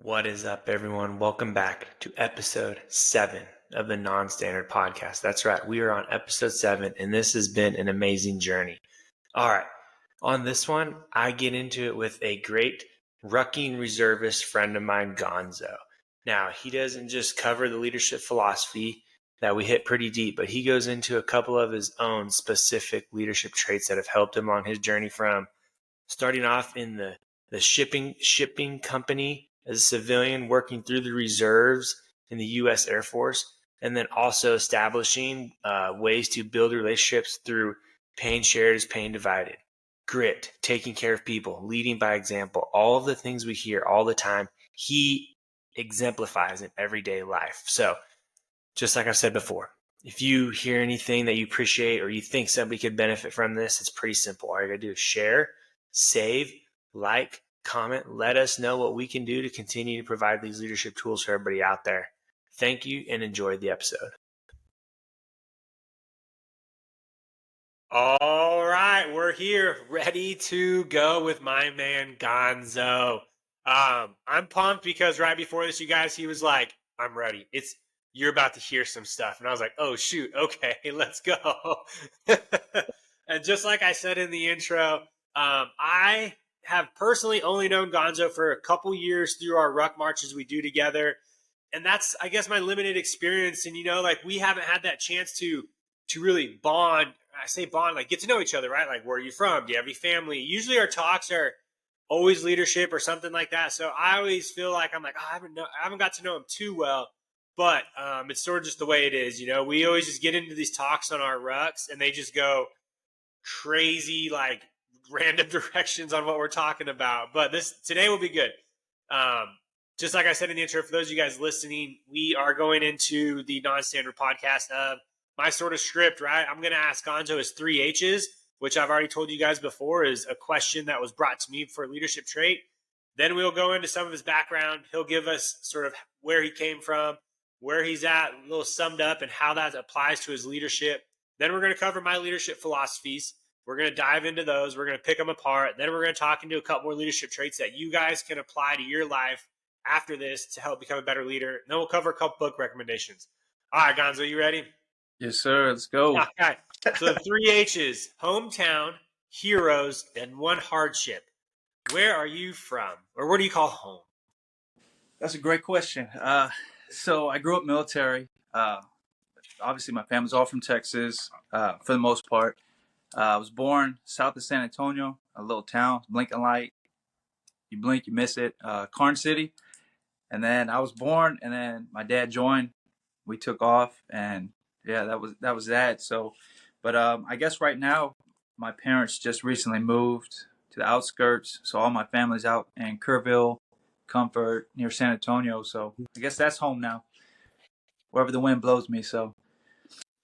What is up, everyone? Welcome back to episode 7 of the Non-Standard Podcast. That's right, we are on episode 7, and this has been an amazing journey. All right, on this one, I get into it with a great Rucking Reservist friend of mine, Gonzo. Now, he doesn't just cover the leadership philosophy that we hit pretty deep, but he goes into a couple of his own specific leadership traits that have helped him on his journey from starting off in the shipping company as a civilian, working through the reserves in the U.S. Air Force, and then also establishing ways to build relationships through pain shared is pain divided, grit, taking care of people, leading by example, all of the things we hear all the time, he exemplifies in everyday life. So just like I said before, if you hear anything that you appreciate or you think somebody could benefit from this, it's pretty simple. All you gotta do is share, save, like, comment, let us know what we can do to continue to provide these leadership tools for everybody out there. Thank you and enjoy the episode. All right, we're here ready to go with my man Gonzo. I'm pumped because right before this, you guys, he was like, I'm ready. You're about to hear some stuff. And I was like, oh shoot, okay, let's go. And just like I said in the intro, I have personally only known Gonzo for a couple years through our ruck marches we do together. And that's, I guess, my limited experience. And, we haven't had that chance to really bond. I say bond, like get to know each other, right? Like, where are you from? Do you have any family? Usually our talks are always leadership or something like that. So I always feel like I'm like, I haven't got to know him too well. But it's sort of just the way it is. We always just get into these talks on our rucks and they just go crazy, like random directions on what we're talking about. But today will be good. Just like I said in the intro, for those of you guys listening, we are going into the non-standard podcast of my sort of script, right? I'm going to ask Gonzo his 3 H's, which I've already told you guys before is a question that was brought to me for a leadership trait. Then we'll go into some of his background. He'll give us sort of where he came from, where he's at, a little summed up, and how that applies to his leadership. Then we're going to cover my leadership philosophies. We're going to dive into those. We're going to pick them apart. Then we're going to talk into a couple more leadership traits that you guys can apply to your life after this to help become a better leader. And then we'll cover a couple book recommendations. All right, Gonzo, you ready? Yes, sir. Let's go. All right. So the 3 H's: hometown, heroes, and one hardship. Where are you from? Or what do you call home? That's a great question. So I grew up military. Obviously, my family's all from Texas for the most part. I was born south of San Antonio, a little town, blinking light. You blink, you miss it. Karn City. And then I was born, and then my dad joined. We took off, and yeah, that was that. So, but I guess right now, my parents just recently moved to the outskirts, so all my family's out in Kerrville, Comfort, near San Antonio. So I guess that's home now, wherever the wind blows me. So,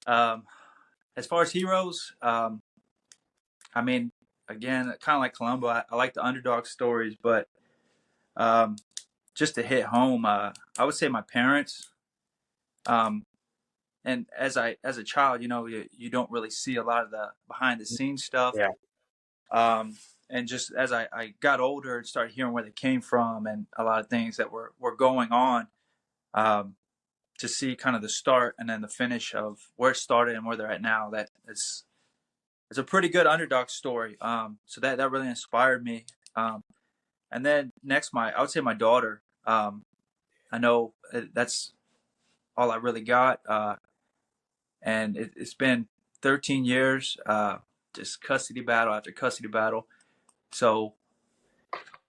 as far as heroes, I mean, again, kind of like Columbo, I like the underdog stories, but just to hit home, I would say my parents. And as a child, you don't really see a lot of the behind the scenes stuff. Yeah. And just as I got older and started hearing where they came from and a lot of things that were going on, to see kind of the start and then the finish of where it started and where they're at now, it's a pretty good underdog story. So that really inspired me. And then next, I would say my daughter. I know that's all I really got. And it's been 13 years, just custody battle after custody battle. So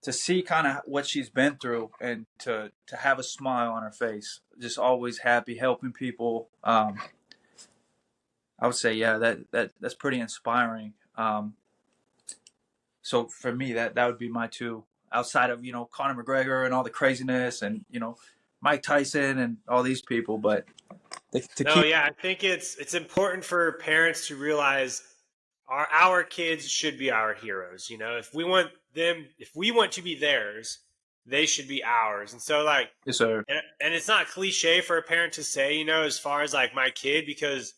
to see kind of what she's been through and to have a smile on her face, just always happy, helping people. I would say, yeah, that's pretty inspiring. So for me, that would be my 2, outside of, Conor McGregor and all the craziness and, Mike Tyson and all these people. But I think it's important for parents to realize our kids should be our heroes. If we want to be theirs, they should be ours. And so, like, yes, sir. And it's not cliche for a parent to say, as far as like my kid, because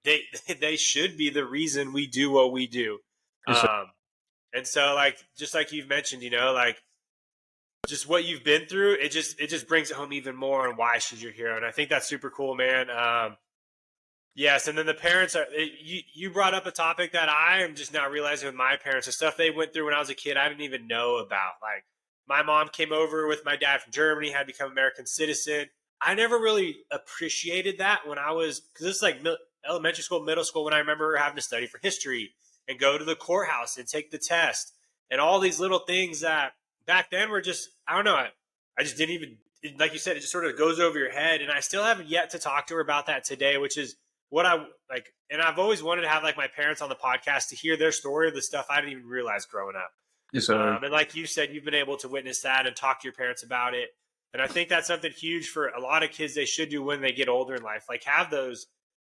they should be the reason we do what we do. Yes, And so, like, just like you've mentioned, like just what you've been through, it just brings it home even more on why she's your hero. And I think that's super cool, man. Yes, and then the parents are. You brought up a topic that I am just now realizing with my parents, the stuff they went through when I was a kid, I didn't even know about. Like my mom came over with my dad from Germany, had become American citizen. I never really appreciated that when I was, because this is like elementary school, middle school, when I remember having to study for history and go to the courthouse and take the test and all these little things that back then were just, I don't know, I just didn't even, like you said, it just sort of goes over your head. And I still haven't yet to talk to her about that today, which is what I like. And I've always wanted to have like my parents on the podcast to hear their story of the stuff I didn't even realize growing up. Yes, sir. And like you said, you've been able to witness that and talk to your parents about it. And I think that's something huge for a lot of kids they should do when they get older in life. Like have those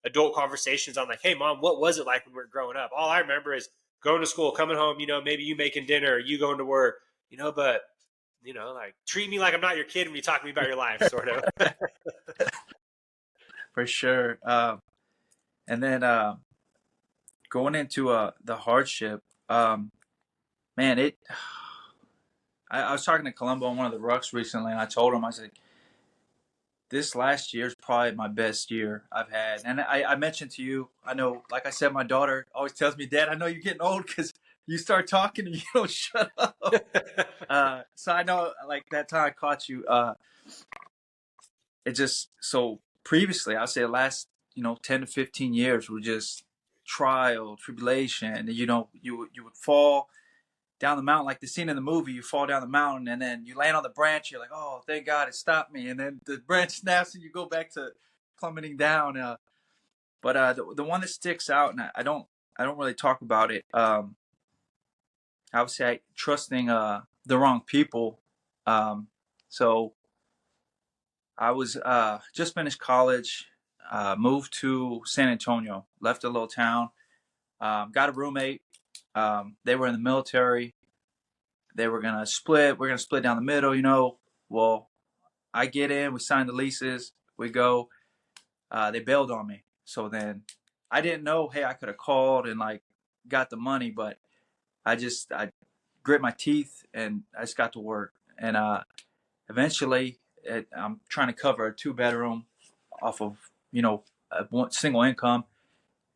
adult conversations on like, hey, mom, what was it like when we were growing up? All I remember is going to school, coming home, maybe you making dinner, or you going to work, but, like treat me like I'm not your kid when you talk to me about your life, sort of. For sure. And then going into the hardship, man, I was talking to Columbo on one of the rucks recently, and I told him, I said, this last year is probably my best year I've had. And I mentioned to you, I know, like I said, my daughter always tells me, Dad, I know you're getting old because you start talking and you don't shut up. So I know, like that time I caught you, it just, so previously, I'd say the last, 10 to 15 years were just trial, tribulation. And, you would fall down the mountain, like the scene in the movie, you fall down the mountain and then you land on the branch. You're like, oh, thank God it stopped me. And then the branch snaps and you go back to plummeting down. But the one that sticks out, and I don't really talk about it. I would say trusting the wrong people. So I was just finished college, moved to San Antonio, left a little town, got a roommate. They were in the military. They were going to split. We're going to split down the middle, Well, I get in. We sign the leases. We go. They bailed on me. So then I didn't know, hey, I could have called and, got the money. But I grit my teeth, and I just got to work. And eventually, I'm trying to cover a 2-bedroom off of, a single income.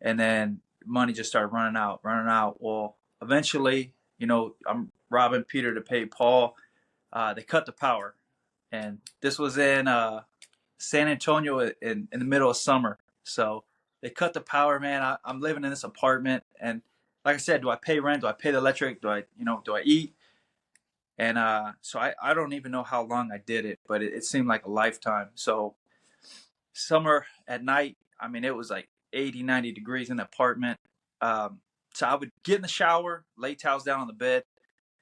And then money just started running out. Well, eventually, I'm robbing Peter to pay Paul. They cut the power. And this was in San Antonio in the middle of summer. So they cut the power, man. I'm living in this apartment. And like I said, do I pay rent? Do I pay the electric? Do I eat? And so I don't even know how long I did it, but it seemed like a lifetime. So summer at night, I mean, it was like 80, 90 degrees in the apartment. So I would get in the shower, lay towels down on the bed,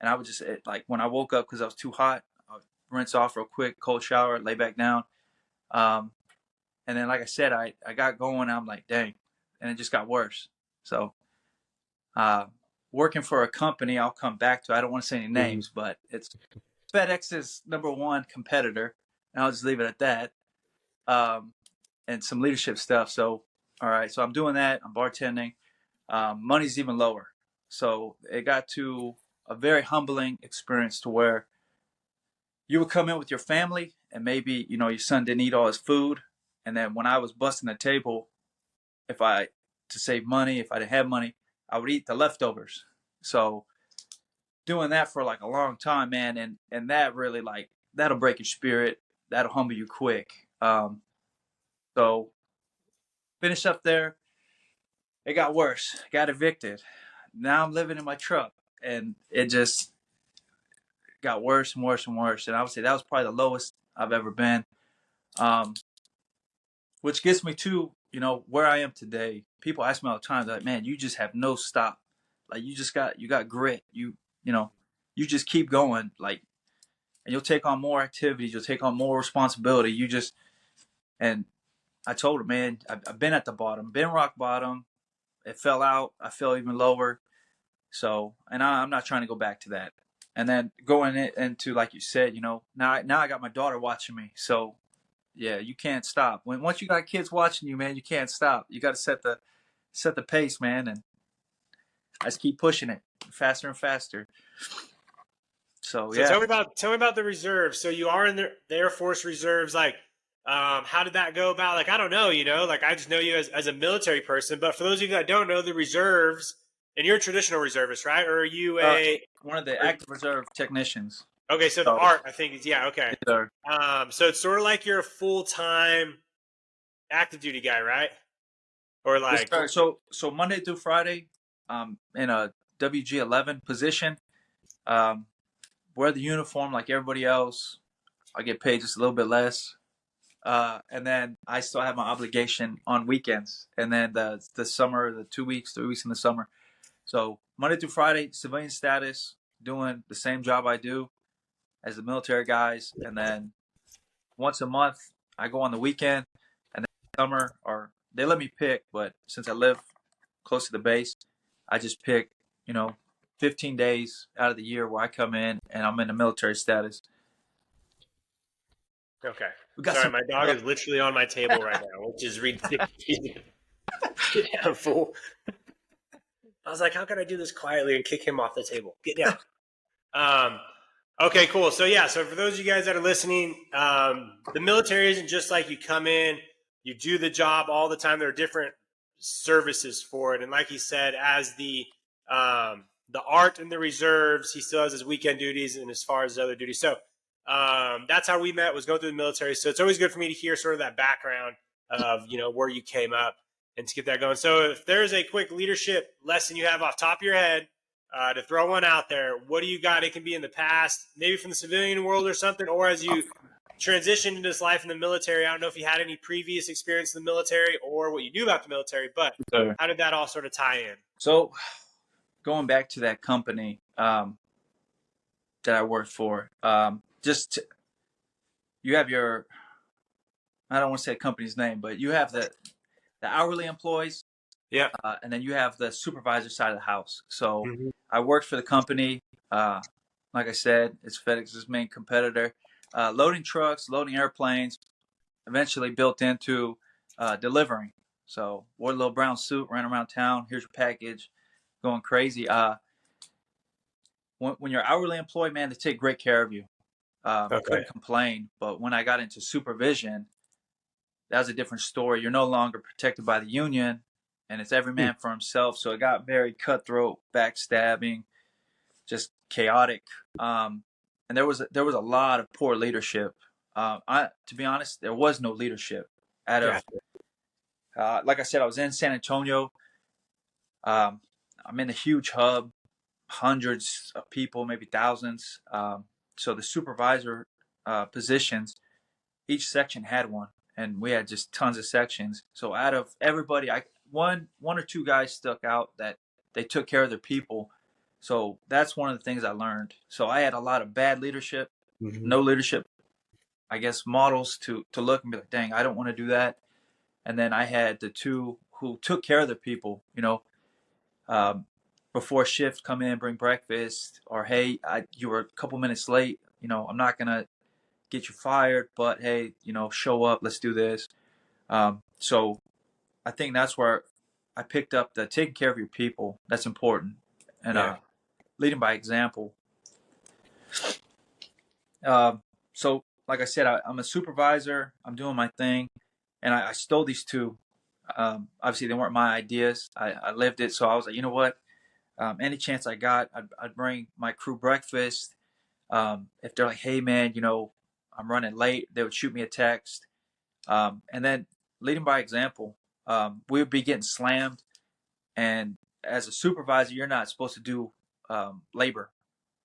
and I would just, when I woke up because I was too hot, I would rinse off real quick, cold shower, lay back down. And then, like I said, I got going, I'm like, dang, and it just got worse. So working for a company I'll come back to, I don't want to say any names, but it's FedEx's #1 competitor, and I'll just leave it at that. And some leadership stuff. So, all right, so I'm doing that. I'm bartending. Money's even lower. So it got to a very humbling experience to where you would come in with your family and maybe, your son didn't eat all his food. And then when I was busting the table, to save money, if I didn't have money, I would eat the leftovers. So doing that for a long time, man. And that really that'll break your spirit. That'll humble you quick. So finish up there. It got worse. Got evicted. Now I'm living in my truck, and it just got worse and worse and worse. And I would say that was probably the lowest I've ever been. Which gets me to, where I am today. People ask me all the time, they're like, man, you just have no stop. You got grit. You just keep going. And you'll take on more activities. You'll take on more responsibility. And I told her, man, I've been at the bottom, been rock bottom. It fell out. I fell even lower. So, and I'm not trying to go back to that. And then going into, like you said, now I got my daughter watching me. So, yeah, you can't stop. Once you got kids watching you, man, you can't stop. You got to set the pace, man. And I just keep pushing it faster and faster. So So yeah, tell me about the reserves. So you are in the Air Force Reserves. Like, how did that go about? Like, I don't know. Like I just know you as a military person. But for those of you that don't know, the reserves, and you're a traditional reservist, right? Or are you uh, a? one of the Or, active reserve technicians. okay, so the So art, I think, is yeah. Okay. yes, sir. So it's sort of like you're a full time active duty guy, right? Or Yes, like, sir. So Monday through Friday, in a WG11 position, um, wear the uniform like everybody else. I get paid just a little bit less. And then I still have my obligation on weekends, and then the summer, the 2 weeks, 3 weeks in the summer. So Monday through Friday, civilian status, doing the same job I do as the military guys, and then once a month I go on the weekend, and then summer, or they let me pick, but since I live close to the base, I just pick, you know, 15 days out of the year where I come in and I'm in a military status. okay. We got Sorry, some. my dog is literally on my table right now, which is ridiculous. Get down, fool. I was like, how can I do this quietly and kick him off the table? Get down. Um, okay, cool. So yeah, so for those of you guys that are listening, the military isn't just like you come in, you do the job all the time. There are different services for it, and like he said, as the art in the reserves, he still has his weekend duties and as far as his other duties. So that's how we met, was going through the military. So it's always good for me to hear sort of that background of where you came up and to get that going. So if there's a quick leadership lesson you have off top of your head to throw one out there, what do you got? It can be in the past, maybe from the civilian world or something, or as you transitioned into this life in the military. I don't know if you had any previous experience in the military or what you knew about the military, but Sir. how did that all sort of tie in? So going back to that company that I worked for, you have your, I don't want to say the company's name, but you have the hourly employees, Yeah. and then you have the supervisor side of the house. So Mm-hmm. I worked for the company. Like I said, it's FedEx's main competitor. Loading trucks, loading airplanes, eventually built into delivering. So wore a little brown suit, ran around town. Here's your package, going crazy. When you're hourly employed, man, they take great care of you. Okay. Couldn't complain. But when I got into supervision, that was a different story. You're no longer protected by the union, and it's every man for himself. So it got very cutthroat, backstabbing, just chaotic. And there was a lot of poor leadership. To be honest, there was no leadership. Out of Gotcha. like I said, I was in San Antonio. I'm in a huge hub, hundreds of people, maybe thousands. So the supervisor positions, each section had one, and we had just tons of sections. So out of everybody, one or two guys stuck out that they took care of their people. So that's one of the things I learned. So I had a lot of bad leadership, Mm-hmm. no leadership, I guess, models to look and be like, dang, I don't want to do that. And then I had the two who took care of their people, um, before shift, come in, bring breakfast, or hey, you were a couple minutes late. I'm not gonna get you fired, but hey, show up, let's do this. So I think that's where I picked up the taking care of your people. That's important, and Yeah. leading by example. So like I said, I'm a supervisor. I'm doing my thing, and I stole these two. Obviously, they weren't my ideas. I lived it, so I was like, you know what? Any chance I got, I'd bring my crew breakfast. If they're like, hey man, I'm running late, they would shoot me a text. And then leading by example, we would be getting slammed. And as a supervisor, you're not supposed to do labor.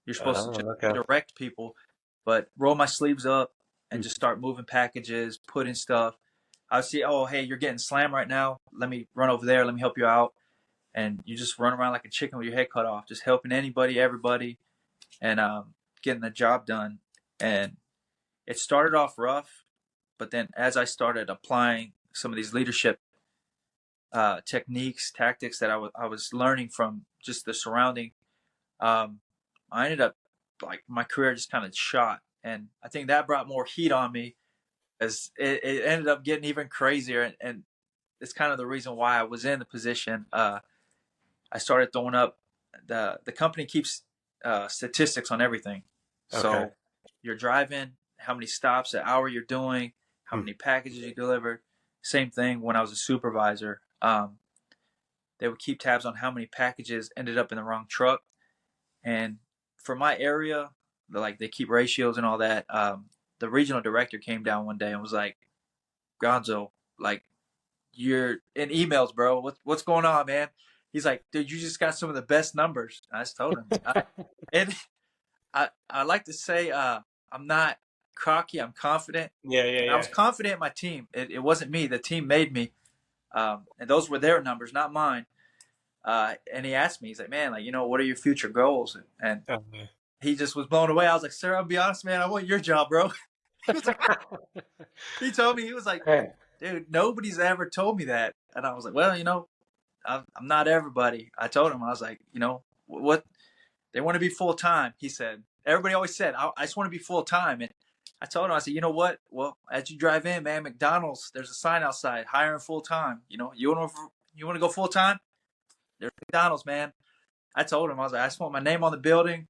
You're supposed to just Oh, okay. direct people, but roll my sleeves up and just start moving packages, putting stuff. I would see, oh, hey, you're getting slammed right now. Let me run over there. Let me help you out. And you just run around like a chicken with your head cut off, just helping anybody, everybody, and getting the job done. And it started off rough, but then as I started applying some of these leadership techniques, tactics that I was learning from just the surrounding, um, I ended up, like, my career just kind of shot. And I think that brought more heat on me as it ended up getting even crazier. And it's kind of the reason why I was in the position. I started throwing up, the company keeps statistics on everything. Okay. So you're driving, how many stops an hour you're doing, how Hmm. many packages you delivered. Same thing when I was a supervisor. They would keep tabs on how many packages ended up in the wrong truck. And for my area, like they keep ratios and all that. The regional director came down one day and was like, Gonzo, like you're in emails, bro. What's going on, man? He's like, dude, you just got some of the best numbers. I just told him. And I like to say I'm not cocky. I'm confident. Yeah, yeah, And I yeah. was confident in my team. It wasn't me. The team made me. And those were their numbers, not mine. And he asked me, he's like, man, like, what are your future goals? And Okay. he just was blown away. I was like, sir, I'll be honest, man. I want your job, bro. He was like, he told me, he was like, Hey. dude, nobody's ever told me that. And I was like, well, I'm not everybody. I told him, I was like, what they want to be full time. He said, everybody always said, I just want to be full time. And I told him, I said, you know what? Well, as you drive in, man, McDonald's, there's a sign outside hiring full time. You want to go full time? There's McDonald's, man. I told him, I was like, I just want my name on the building.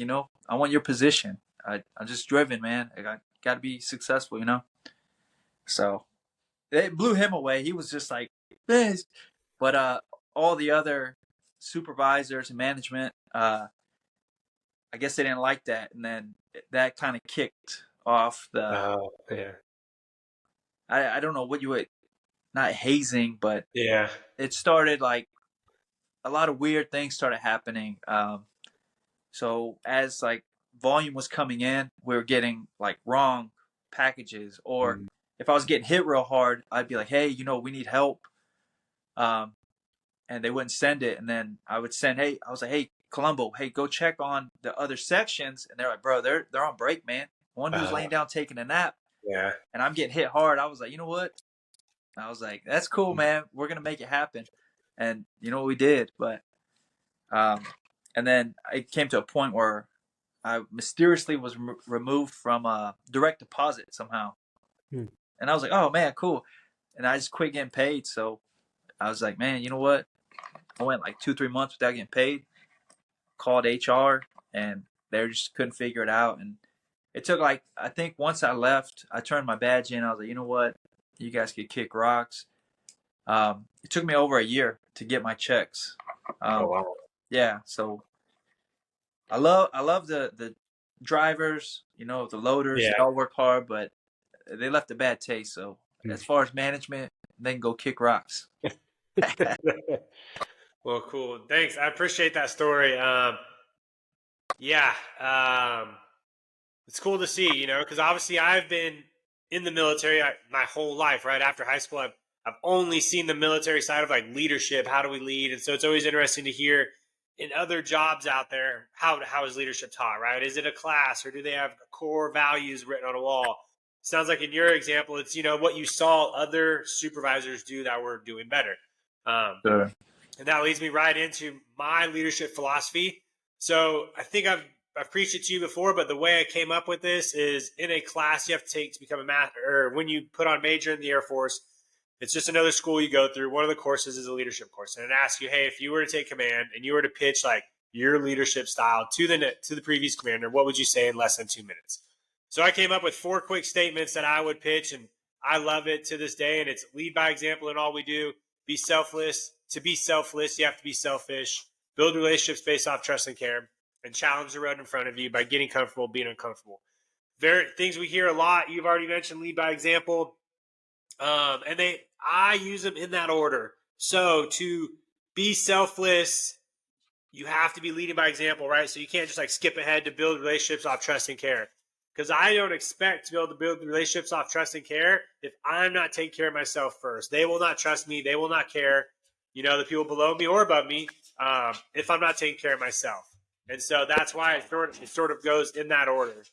I want your position. I'm just driven, man. I got to be successful. So it blew him away. He was just like, this. But all the other supervisors and management, I guess they didn't like that. And then that kind of kicked off Oh, yeah. I don't know what you would, not hazing, but Yeah. it started like a lot of weird things started happening. So as like volume was coming in, we were getting like wrong packages, or Mm. if I was getting hit real hard, I'd be like, hey, we need help. Um, and they wouldn't send it. And then I would send, hey, I was like, hey, Columbo, hey, go check on the other sections. And they're like, bro, they're on break, man. One dude's laying down taking a nap, Yeah. and I'm getting hit hard. I was like, you know what? I was like, that's cool, man. We're gonna make it happen. And you know what we did? But and then it came to a point where I mysteriously was removed from direct deposit somehow. Hmm. And I was like, oh man, cool. And I just quit getting paid. So I was like, man, you know what? I went like 2-3 months without getting paid. Called HR, and they just couldn't figure it out. And it took like, I think once I left, I turned my badge in. I was like, you know what? You guys could kick rocks. It took me over a year to get my checks. Oh, wow. Yeah, so I love the drivers, the loaders. Yeah. They all work hard, but they left a bad taste. So Hmm. as far as management, they can go kick rocks. Well, cool. Thanks. I appreciate that story. Yeah. It's cool to see, because obviously I've been in the military my whole life, right? After high school, I've only seen the military side of like leadership. How do we lead? And so it's always interesting to hear in other jobs out there, how is leadership taught, right? Is it a class, or do they have core values written on a wall? Sounds like in your example, it's, what you saw other supervisors do that were doing better. Sure. And that leads me right into my leadership philosophy. So I think I've preached it to you before, but the way I came up with this is in a class you have to take to become a math, or when you put on major in the Air Force, it's just another school you go through. One of the courses is a leadership course, and it asks you, hey, if you were to take command and you were to pitch like your leadership style to the previous commander, what would you say in less than 2 minutes? So I came up with 4 quick statements that I would pitch, and I love it to this day. And it's lead by example in all we do. Be selfless. To be selfless, you have to be selfish. Build relationships based off trust and care, and challenge the road in front of you by getting comfortable, being uncomfortable. Things we hear a lot. You've already mentioned lead by example. And I use them in that order. So to be selfless, you have to be leading by example, right? So you can't just like skip ahead to build relationships off trust and care. Because I don't expect to be able to build relationships off trust and care if I'm not taking care of myself first. They will not trust me. They will not care, the people below me or above me, if I'm not taking care of myself. And so that's why it sort of goes in that order.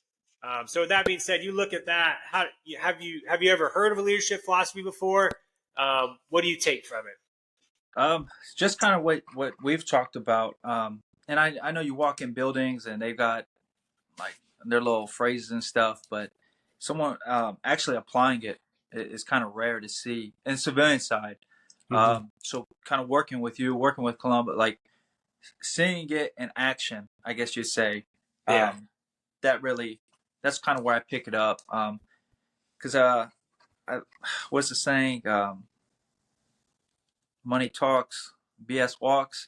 So with that being said, you look at that. How have you ever heard of a leadership philosophy before? What do you take from it? Just kind of what we've talked about. And I know you walk in buildings and they've got like their little phrases and stuff, but someone actually applying it is kind of rare to see in civilian side. Mm-hmm. So kind of working with Columbus, like seeing it in action, I guess you'd say. Yeah. that's kind of where I pick it up. Because what's the saying? Money talks, BS walks.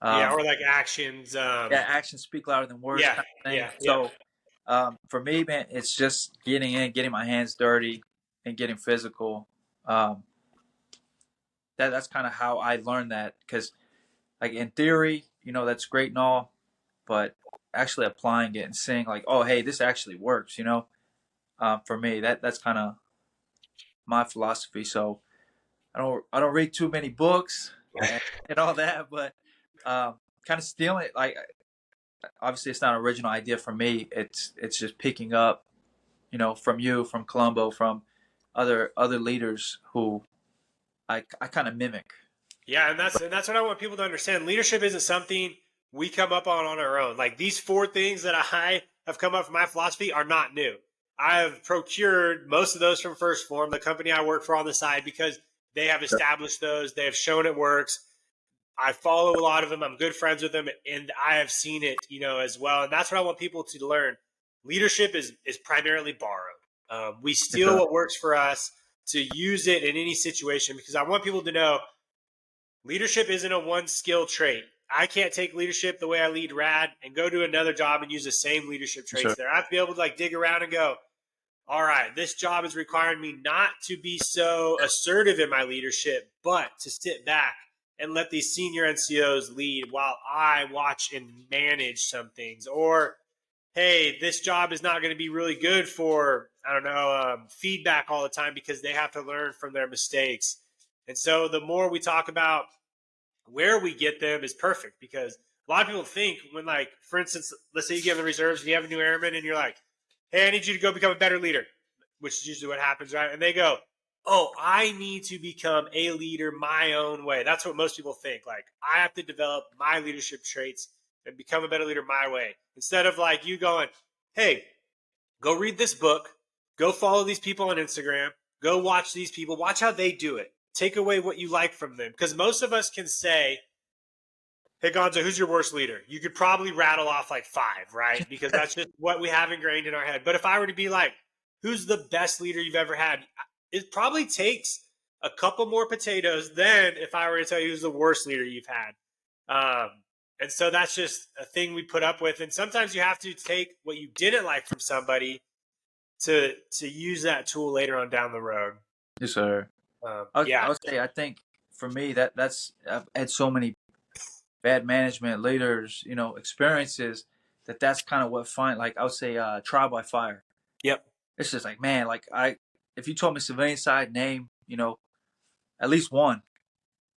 Yeah, Um, or like actions. yeah, actions speak louder than words, Yeah, kind of thing. yeah, yeah. So for me, man, it's just getting in, getting my hands dirty, and getting physical. Um, that's kind of how I learned that. Because like in theory, that's great and all, but actually applying it and saying like, oh, hey, this actually works. For me, that's kind of my philosophy. So I don't read too many books and all that, but kind of stealing it. Like obviously, it's not an original idea for me. It's just picking up, from you, from Colombo, from other leaders who I kind of mimic. Yeah, and that's what I want people to understand. Leadership isn't something we come up on our own. Like these four things that I have come up from my philosophy are not new. I have procured most of those from First Form, the company I work for on the side, because they have Sure. established those. They have shown it works. I follow a lot of them. I'm good friends with them, and I have seen it, as well. And that's what I want people to learn. Leadership is primarily borrowed. We Yes, steal sir. what works for us to use it in any situation, because I want people to know leadership isn't a one skill trait. I can't take leadership the way I lead Rad and go to another job and use the same leadership Yes, traits sir. there. I have to be able to dig around and go, all right, this job is requiring me not to be so assertive in my leadership, but to sit back and let these senior NCOs lead while I watch and manage some things. Or, hey, this job is not going to be really good for, I don't know, feedback all the time because they have to learn from their mistakes. And so the more we talk about where we get them is perfect, because a lot of people think when, like, for instance, let's say you get in the reserves and you have a new airman and you're like, hey, I need you to go become a better leader, which is usually what happens, right? And they go, oh, I need to become a leader my own way. That's what most people think. Like, I have to develop my leadership traits and become a better leader my way. Instead of like you going, hey, go read this book, go follow these people on Instagram, go watch these people, watch how they do it. Take away what you like from them. Because most of us can say, hey, Gonzo, who's your worst leader? You could probably rattle off like 5, right? Because that's just what we have ingrained in our head. But if I were to be like, who's the best leader you've ever had? It probably takes a couple more potatoes than if I were to tell you who's the worst leader you've had. Um, and so that's just a thing we put up with. And sometimes you have to take what you didn't like from somebody to use that tool later on down the road. Yes, sir. I Yeah. would say I think for me that's I've had so many bad management leaders, experiences that's kind of what find like I would say trial by fire. Yep. It's just like, man, like if you told me civilian side name, at least one.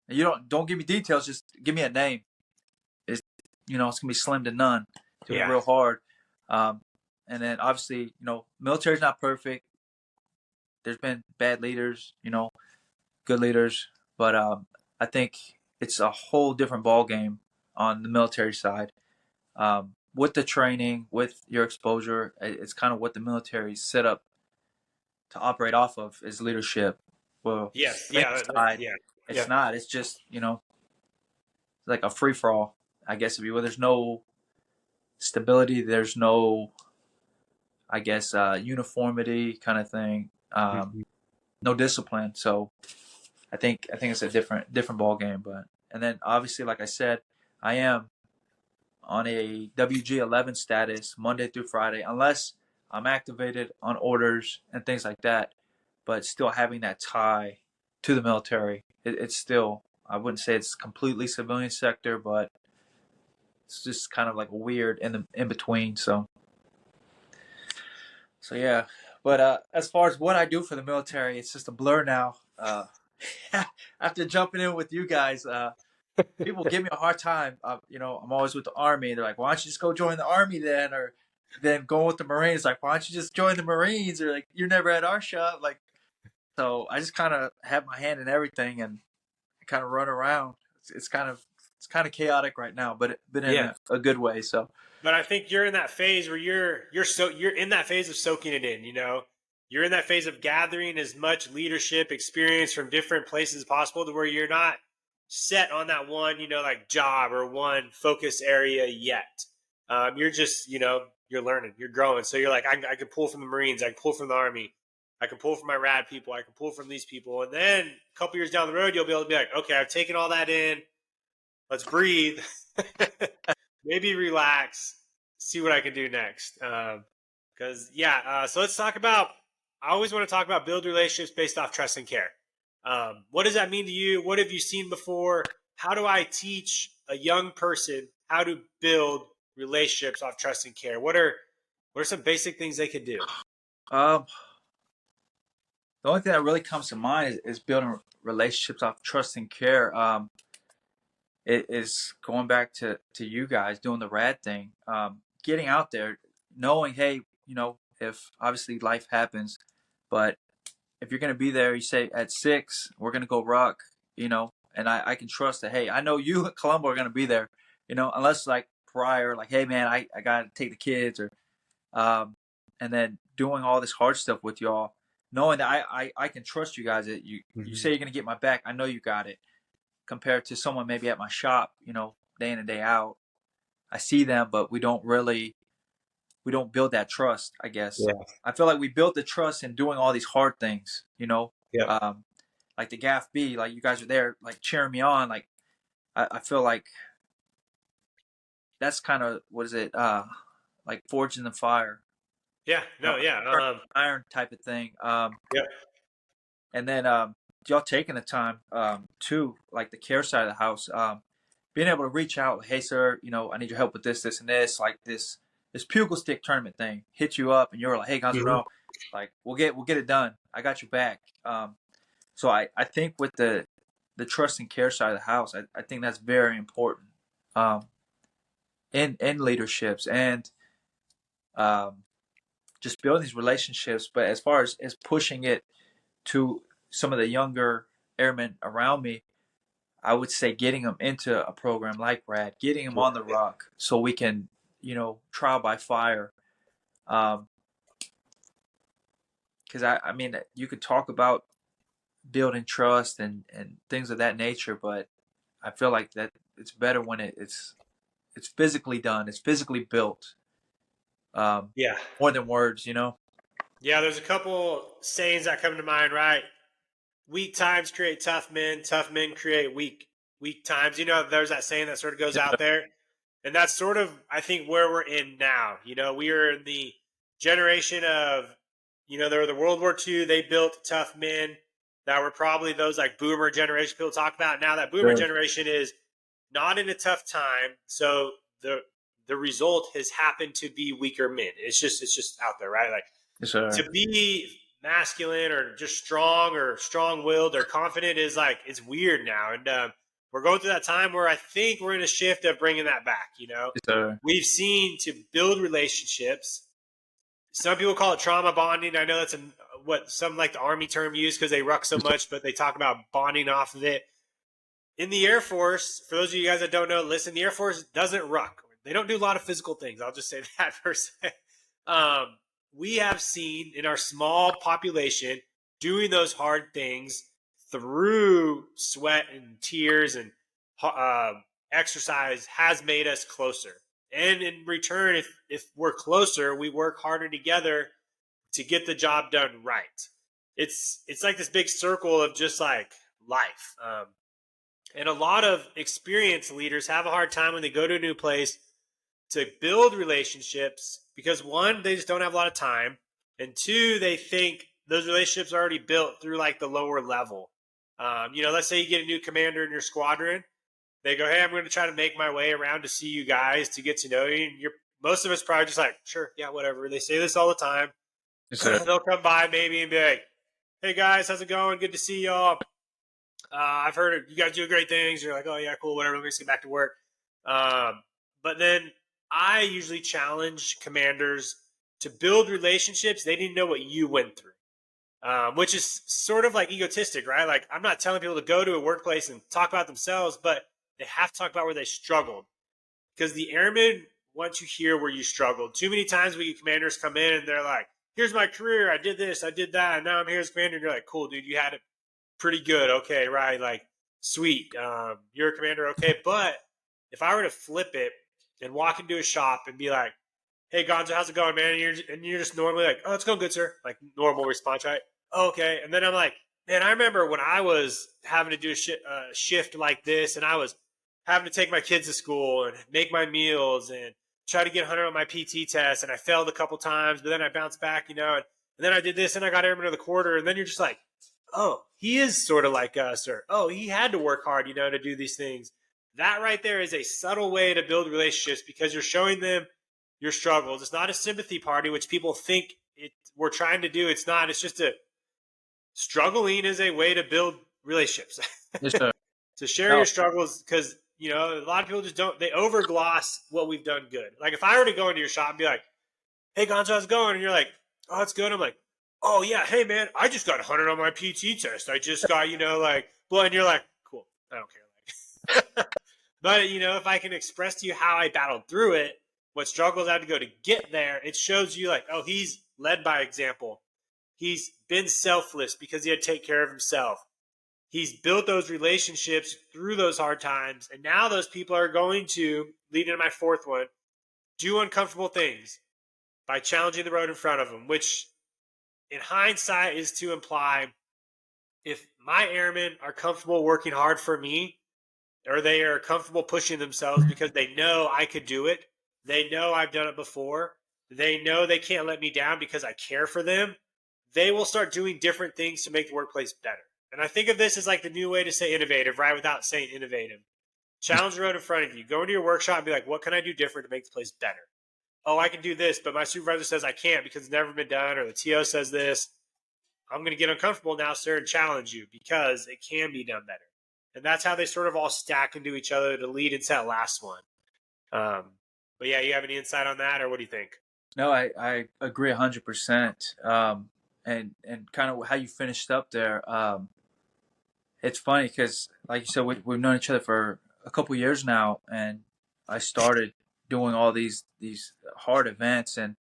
And you don't give me details, just give me a name. It's it's gonna be slim to none. It's gonna be Yeah. real hard. Um, and then obviously, military's not perfect. There's been bad leaders, good leaders, but I think it's a whole different ball game on the military side. With the training, with your exposure, it's kind of what the military set up to operate off of is leadership. Well, Yes. civilian Yeah. side, Yeah. it's Yeah. not. It's just like a free for all, I guess. If you will, there's no stability. There's no, I guess, uniformity kind of thing. Mhm. No discipline. So I think it's a different ball game. But and then obviously, like I said, I am on a WG11 status Monday through Friday, unless I'm activated on orders and things like that. But still having that tie to the military, it's still, I wouldn't say it's completely civilian sector, but it's just kind of like weird in between. So yeah. But as far as what I do for the military, it's just a blur now. After jumping in with you guys, people give me a hard time. I'm always with the Army. They're like, "Why don't you just go join the Army then?" Or then going with the Marines, like, "Why don't you just join the Marines?" Or like, "You're never at our shop." Like, so I just kind of have my hand in everything and kind of run around. It's kind of chaotic right now, but in Yeah. a good way. So But I think you're in that phase where you're in that phase of soaking it in, You're in that phase of gathering as much leadership experience from different places as possible to where you're not set on that one, like job or one focus area yet. You're just, you're learning, you're growing. So you're like, I can pull from the Marines, I can pull from the Army, I can pull from my rad people, I can pull from these people. And then a couple years down the road, you'll be able to be like, okay, I've taken all that in. Let's breathe, maybe relax, see what I can do next. So let's talk about, I always want to talk about build relationships based off trust and care. What does that mean to you? What have you seen before? How do I teach a young person how to build relationships off trust and care? What are some basic things they could do? The only thing that really comes to mind is building relationships off trust and care. It is going back to you guys doing the rad thing, getting out there, knowing, hey, if obviously life happens, but if you're going to be there, you say at 6, we're going to go rock, and I can trust that, hey, I know you and Columbo are going to be there, unless like prior, like, hey, man, I got to take the kids or, and then doing all this hard stuff with y'all, knowing that I can trust you guys, that you say you're going to get my back. I know you got it, compared to someone maybe at my shop, day in and day out. I see them, but we don't build that trust, I guess. Yeah. I feel like we built the trust in doing all these hard things, Yeah. like the Gaff B, like you guys are there, like cheering me on. Like, I feel like that's kind of, what is it? Like forged in the fire. Yeah. No. Yeah. Iron type of thing. Yeah. And then, y'all taking the time, to like the care side of the house, being able to reach out, hey sir, I need your help with this, this, and this, like this pugil stick tournament thing, hit you up, and you're like, hey guys, like we'll get it done. I got your back. So I think with the trust and care side of the house, I think that's very important, in leaderships and, just building these relationships. But as far as pushing it to some of the younger airmen around me, I would say getting them into a program like RAD, getting them on the rock so we can, trial by fire. Because I mean, you could talk about building trust and things of that nature, but I feel like that it's better when it's physically done, it's physically built. Yeah. More than words, Yeah. There's a couple sayings that come to mind, right? Weak times create tough men create weak times. There's that saying that sort of goes out there. And that's sort of, I think, where we're in now. We are in the generation of, there were the World War II, they built tough men that were probably those like boomer generation people talk about. Now that boomer generation is not in a tough time. So the result has happened to be weaker men. It's just out there, right? Like, to be masculine or just strong or strong-willed or confident is like, it's weird now. And we're going through that time where I think we're in a shift of bringing that back. We've seen to build relationships. Some people call it trauma bonding. I know that's what some like the Army term used because they ruck so much, but they talk about bonding off of it. In the Air Force, for those of you guys that don't know, listen, the Air Force doesn't ruck. They don't do a lot of physical things. I'll just say that first. We have seen in our small population doing those hard things through sweat and tears and exercise has made us closer. And in return, if we're closer, we work harder together to get the job done right. It's like this big circle of just like life. And a lot of experienced leaders have a hard time when they go to a new place to build relationships because, one, they just don't have a lot of time, and two, they think those relationships are already built through like the lower level. Let's say you get a new commander in your squadron. They go, hey, I'm going to try to make my way around to see you guys, to get to know you. And most of us probably just like, sure, yeah, whatever. They say this all the time. They'll come by maybe and be like, hey, guys, how's it going? Good to see y'all. I've heard you guys do great things. You're like, oh, yeah, cool, whatever. Let me just get back to work. But then I usually challenge commanders to build relationships they didn't know what you went through, which is sort of like egotistic, right? Like, I'm not telling people to go to a workplace and talk about themselves, but they have to talk about where they struggled, because the airmen want to hear where you struggled. Too many times we get commanders come in and they're like, here's my career. I did this, I did that, and now I'm here as commander. And you're like, cool, dude, you had it pretty good. Okay, right? Like, sweet. You're a commander. Okay. But if I were to flip it and walk into a shop and be like, hey Gonzo, how's it going, man? And you're just normally like, oh, it's going good, sir. Like normal response, right? Oh, okay. And then I'm like, man, I remember when I was having to do a shift like this, and I was having to take my kids to school and make my meals and try to get 100 on my PT test, and I failed a couple times, but then I bounced back, and then I did this, and I got airman of the quarter, and then you're just like, oh, he is sort of like us, or oh, he had to work hard, to do these things. That right there is a subtle way to build relationships because you're showing them your struggles. It's not a sympathy party, which people think we're trying to do. It's not. It's just struggling is a way to build relationships. Yes, sir. To share No, your struggles because a lot of people just don't. They overgloss what we've done good. Like if I were to go into your shop and be like, "Hey, Gonzo, how's it going?" and you're like, "Oh, it's good." I'm like, "Oh yeah, hey man, I just got 100 on my PT test. I just got well," and you're like, "Cool, I don't care." Like, but if I can express to you how I battled through it, what struggles I had to go to get there, it shows you like, oh, he's led by example. He's been selfless because he had to take care of himself. He's built those relationships through those hard times. And now those people are going to, leading to my fourth one, do uncomfortable things by challenging the road in front of them, which in hindsight is to imply if my airmen are comfortable working hard for me, or they are comfortable pushing themselves because they know I could do it. They know I've done it before. They know they can't let me down because I care for them. They will start doing different things to make the workplace better. And I think of this as like the new way to say innovative, right? Without saying innovative. Challenge the road in front of you. Go into your workshop and be like, what can I do different to make the place better? Oh, I can do this, but my supervisor says I can't because it's never been done, or the TO says this. I'm going to get uncomfortable now, sir, and challenge you because it can be done better. And that's how they sort of all stack into each other to lead into that last one. But yeah, you have any insight on that, or what do you think? no, I agree 100%. And kind of how you finished up there. It's funny because, like you said, we've known each other for a couple years now, and I started doing all these hard events, and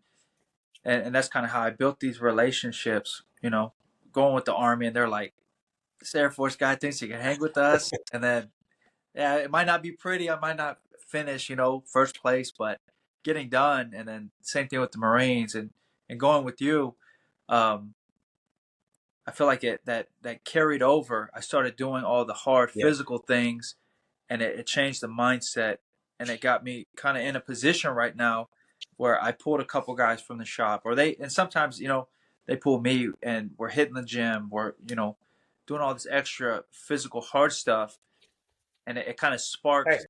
that's kind of how I built these relationships. Going with the Army, and they're like, this Air Force guy thinks he can hang with us, and then yeah, it might not be pretty. I might not finish, first place, but getting done, and then same thing with the Marines, and going with you. Um, I feel like that carried over. I started doing all the hard Yeah. physical things, and it changed the mindset, and it got me kind of in a position right now where I pulled a couple guys from the shop, and sometimes they pull me, and we're hitting the gym, we're doing all this extra physical hard stuff, and it kind of Hey. sparks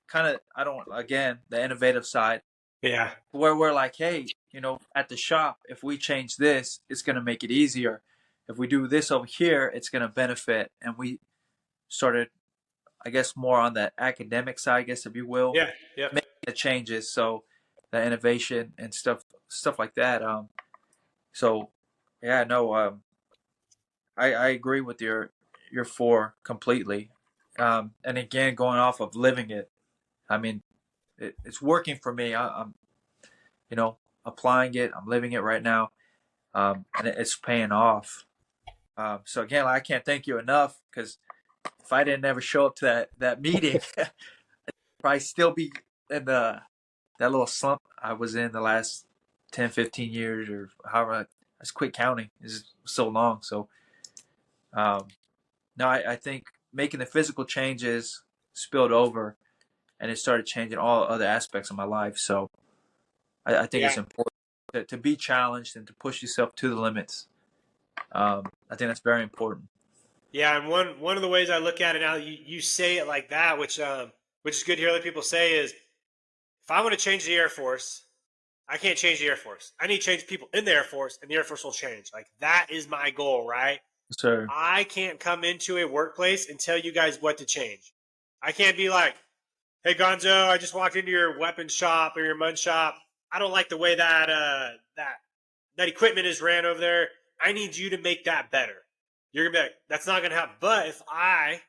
kind of I don't again the innovative side Yeah. where we're like, hey, at the shop, if we change this, it's going to make it easier. If we do this over here, it's going to benefit. And we started, I guess, more on the academic side, I guess, if you will, Yeah. Yep. making the changes. So the innovation and stuff like that. So yeah, no, I agree with your four completely. And again, going off of living it, I mean, it's working for me. I'm applying it. I'm living it right now, and it's paying off. So again, I can't thank you enough because if I didn't ever show up to that meeting, I'd probably still be in that little slump I was in the last 10, 15 years or however. I just quit counting. It's so long. So um, no, I think making the physical changes spilled over, and it started changing all other aspects of my life. So I think Yeah. it's important to be challenged and to push yourself to the limits. I think that's very important. Yeah. And one of the ways I look at it now, you say it like that, which is good to hear other people say is if I want to change the Air Force, I can't change the Air Force. I need to change people in the Air Force, and the Air Force will change. Like that is my goal, right? So I can't come into a workplace and tell you guys what to change. I can't be like, hey Gonzo, I just walked into your weapons shop or your mud shop. I don't like the way that equipment is ran over there. I need you to make that better. You're gonna be like, that's not gonna happen. But if I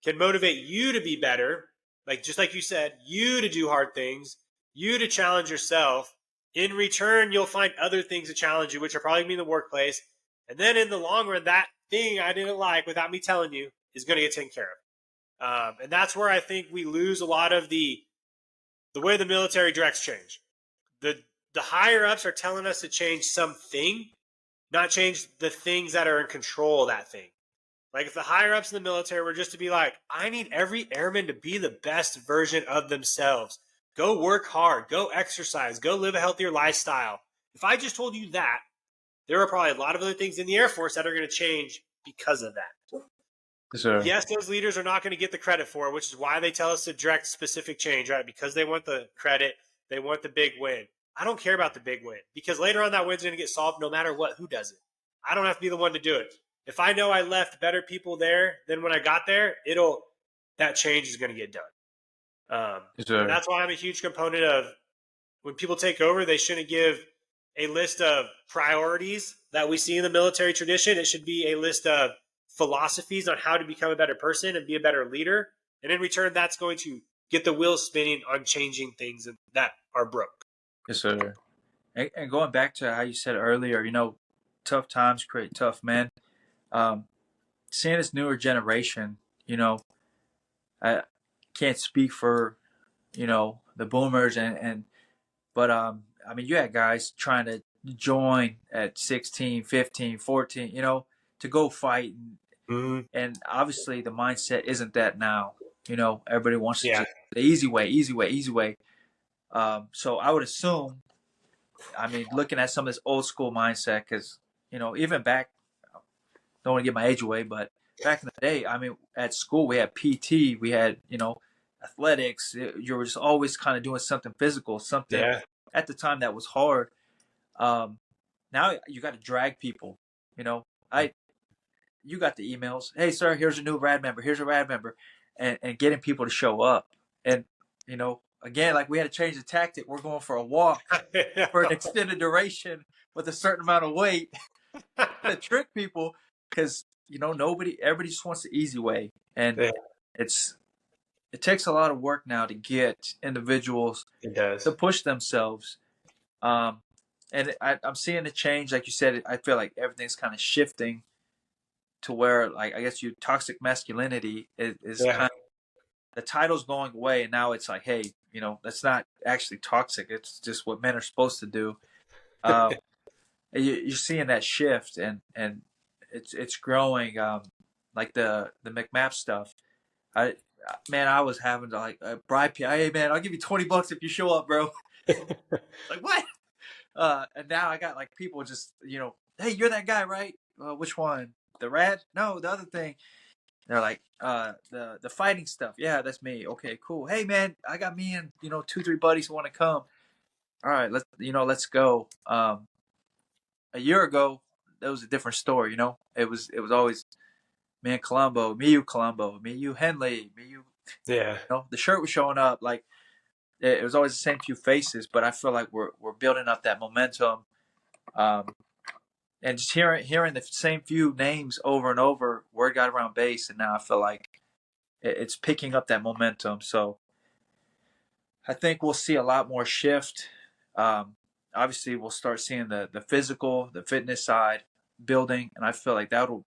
can motivate you to be better, like just like you said, you to do hard things, you to challenge yourself. In return, you'll find other things to challenge you, which are probably gonna be in the workplace. And then in the long run, that thing I didn't like without me telling you is gonna get taken care of. And that's where I think we lose a lot of the way the military directs change. the higher ups are telling us to change something, not change the things that are in control of that thing. Like if the higher ups in the military were just to be like, I need every airman to be the best version of themselves. Go work hard, go exercise, go live a healthier lifestyle. If I just told you that, there are probably a lot of other things in the Air Force that are going to change because of that. Yes, those leaders are not going to get the credit for it, which is why they tell us to direct specific change, right? Because they want the credit, they want the big win. I don't care about the big win because later on that win's going to get solved no matter what, who does it. I don't have to be the one to do it. If I know I left better people there than when I got there, that change is going to get done. And that's why I'm a huge component of when people take over, they shouldn't give a list of priorities that we see in the military tradition. It should be a list of philosophies on how to become a better person and be a better leader. And in return, that's going to get the wheels spinning on changing things that are broke. Yes, sir. And going back to how you said earlier, tough times create tough men. Seeing this newer generation, I can't speak for, the boomers but you had guys trying to join at 16, 15, 14, to go fight. And obviously the mindset isn't that now. Everybody wants to just the easy way, easy way, easy way. So I would assume, looking at some of this old school mindset, because, even back, don't want to give my age away, but back in the day, at school we had PT, we had, athletics. You were just always kind of doing something physical, something at the time that was hard. Now you got to drag people, you got the emails. Hey, sir, here's a new rad member. Here's a rad member. And getting people to show up. And, again, like we had to change the tactic. We're going for a walk for an extended duration with a certain amount of weight to trick people because, everybody just wants the easy way. And it takes a lot of work now to get individuals to push themselves. And I'm seeing the change. Like you said, I feel like everything's kind of shifting to where, like, I guess toxic masculinity is kind of, the title's going away, and now it's like, hey, that's not actually toxic. It's just what men are supposed to do. You're seeing that shift, and it's growing. Like the McMap stuff. I was having to bribe people. Hey man, I'll give you $20 if you show up, bro. Like what? And now I got like people just, hey, you're that guy, right? Which one? The rad? No, the other thing. They're like, the fighting stuff. Yeah, that's me. Okay, cool. Hey man, I got me and 2-3 buddies who want to come. All right, let's go. A year ago, that was a different story. It was always me and Colombo, me you Henley, me you. Yeah. The shirt was showing up. Like it was always the same few faces, but I feel like we're building up that momentum. And just hearing the same few names over and over, word got around base, and now I feel like it's picking up that momentum. So I think we'll see a lot more shift. Obviously, we'll start seeing the physical, the fitness side building, and I feel like that'll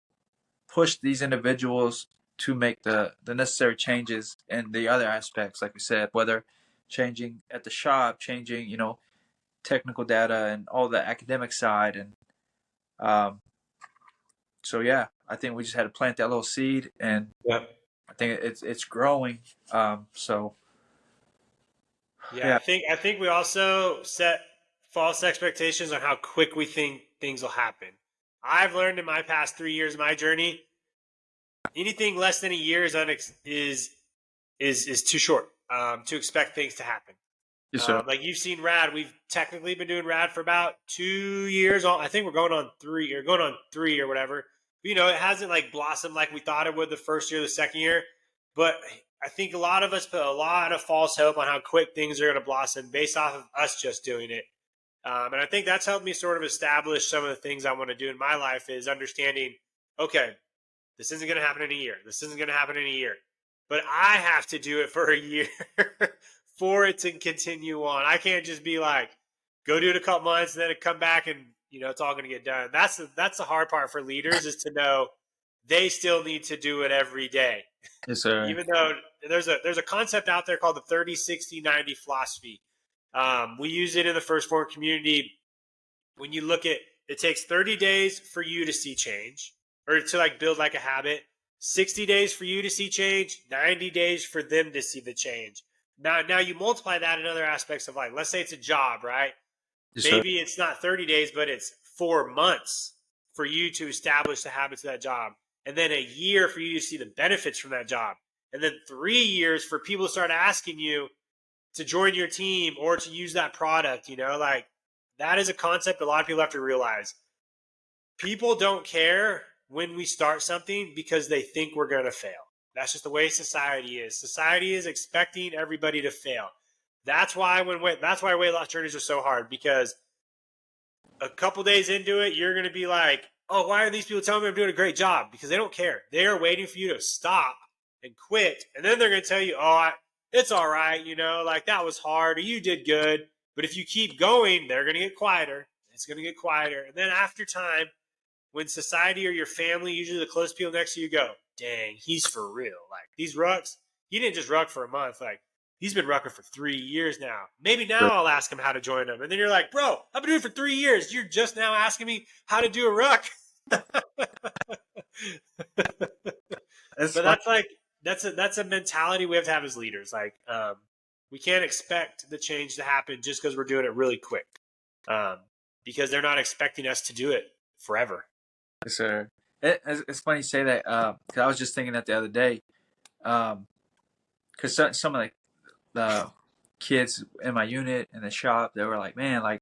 push these individuals to make the necessary changes in the other aspects, like we said, whether changing at the shop, changing, technical data and all the academic side. And so, yeah, I think we just had to plant that little seed, and I think it's growing. So, yeah, I think we also set false expectations on how quick we think things will happen. I've learned in my past 3 years of my journey, anything less than a year is too short to expect things to happen. Yes, sir. Like you've seen rad, we've technically been doing rad for about 2 years. I think we're going on 3 or whatever. But, it hasn't like blossomed like we thought it would the first year, the second year. But I think a lot of us put a lot of false hope on how quick things are going to blossom based off of us just doing it. And I think that's helped me sort of establish some of the things I want to do in my life is understanding, okay, this isn't going to happen in a year. This isn't going to happen in a year. But I have to do it for a year for it to continue on. I can't just be like, go do it a couple months and then come back and, it's all going to get done. That's the hard part for leaders is to know they still need to do it every day. Yes, sir. Even though there's a concept out there called the 30-60-90 philosophy. We use it in the First Form community. When you look at it, takes 30 days for you to see change or to like build like a habit, 60 days for you to see change, 90 days for them to see the change. Now you multiply that in other aspects of life. Let's say it's a job, right? Yes, sir. Maybe it's not 30 days, but it's 4 months for you to establish the habits of that job. And then a year for you to see the benefits from that job. And then 3 years for people to start asking you to join your team or to use that product, like that is a concept a lot of people have to realize. People don't care when we start something because they think we're going to fail. That's just the way society is. Society is expecting everybody to fail. That's why weight loss journeys are so hard, because a couple days into it, you're going to be like, oh, why are these people telling me I'm doing a great job? Because they don't care. They are waiting for you to stop and quit. And then they're going to tell you, oh, it's all right. Like that was hard or you did good. But if you keep going, they're going to get quieter. It's going to get quieter. And then after time, when society or your family, usually the close people next to you, go, dang, he's for real. Like these rucks, he didn't just ruck for a month. Like he's been rucking for 3 years now. Maybe now I'll ask him how to join them. And then you're like, bro, I've been doing it for 3 years. You're just now asking me how to do a ruck. But that's a mentality we have to have as leaders. Like, we can't expect the change to happen just because we're doing it really quick, because they're not expecting us to do it forever. Yes, sir. It's funny you say that, because I was just thinking that the other day, because some of the kids in my unit in the shop, they were like, man, like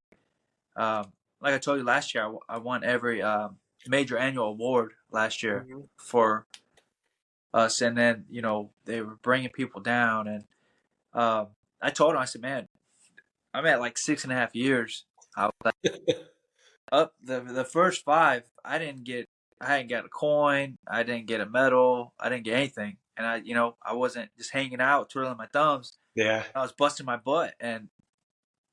I told you last year, I won every major annual award last year for us, and then they were bringing people down, and I told them, I said, man, I'm at like 6.5 years. I was like, up the first 5, I hadn't got a coin, I didn't get a medal, I didn't get anything, and I wasn't just hanging out twiddling my thumbs. Yeah, I was busting my butt, and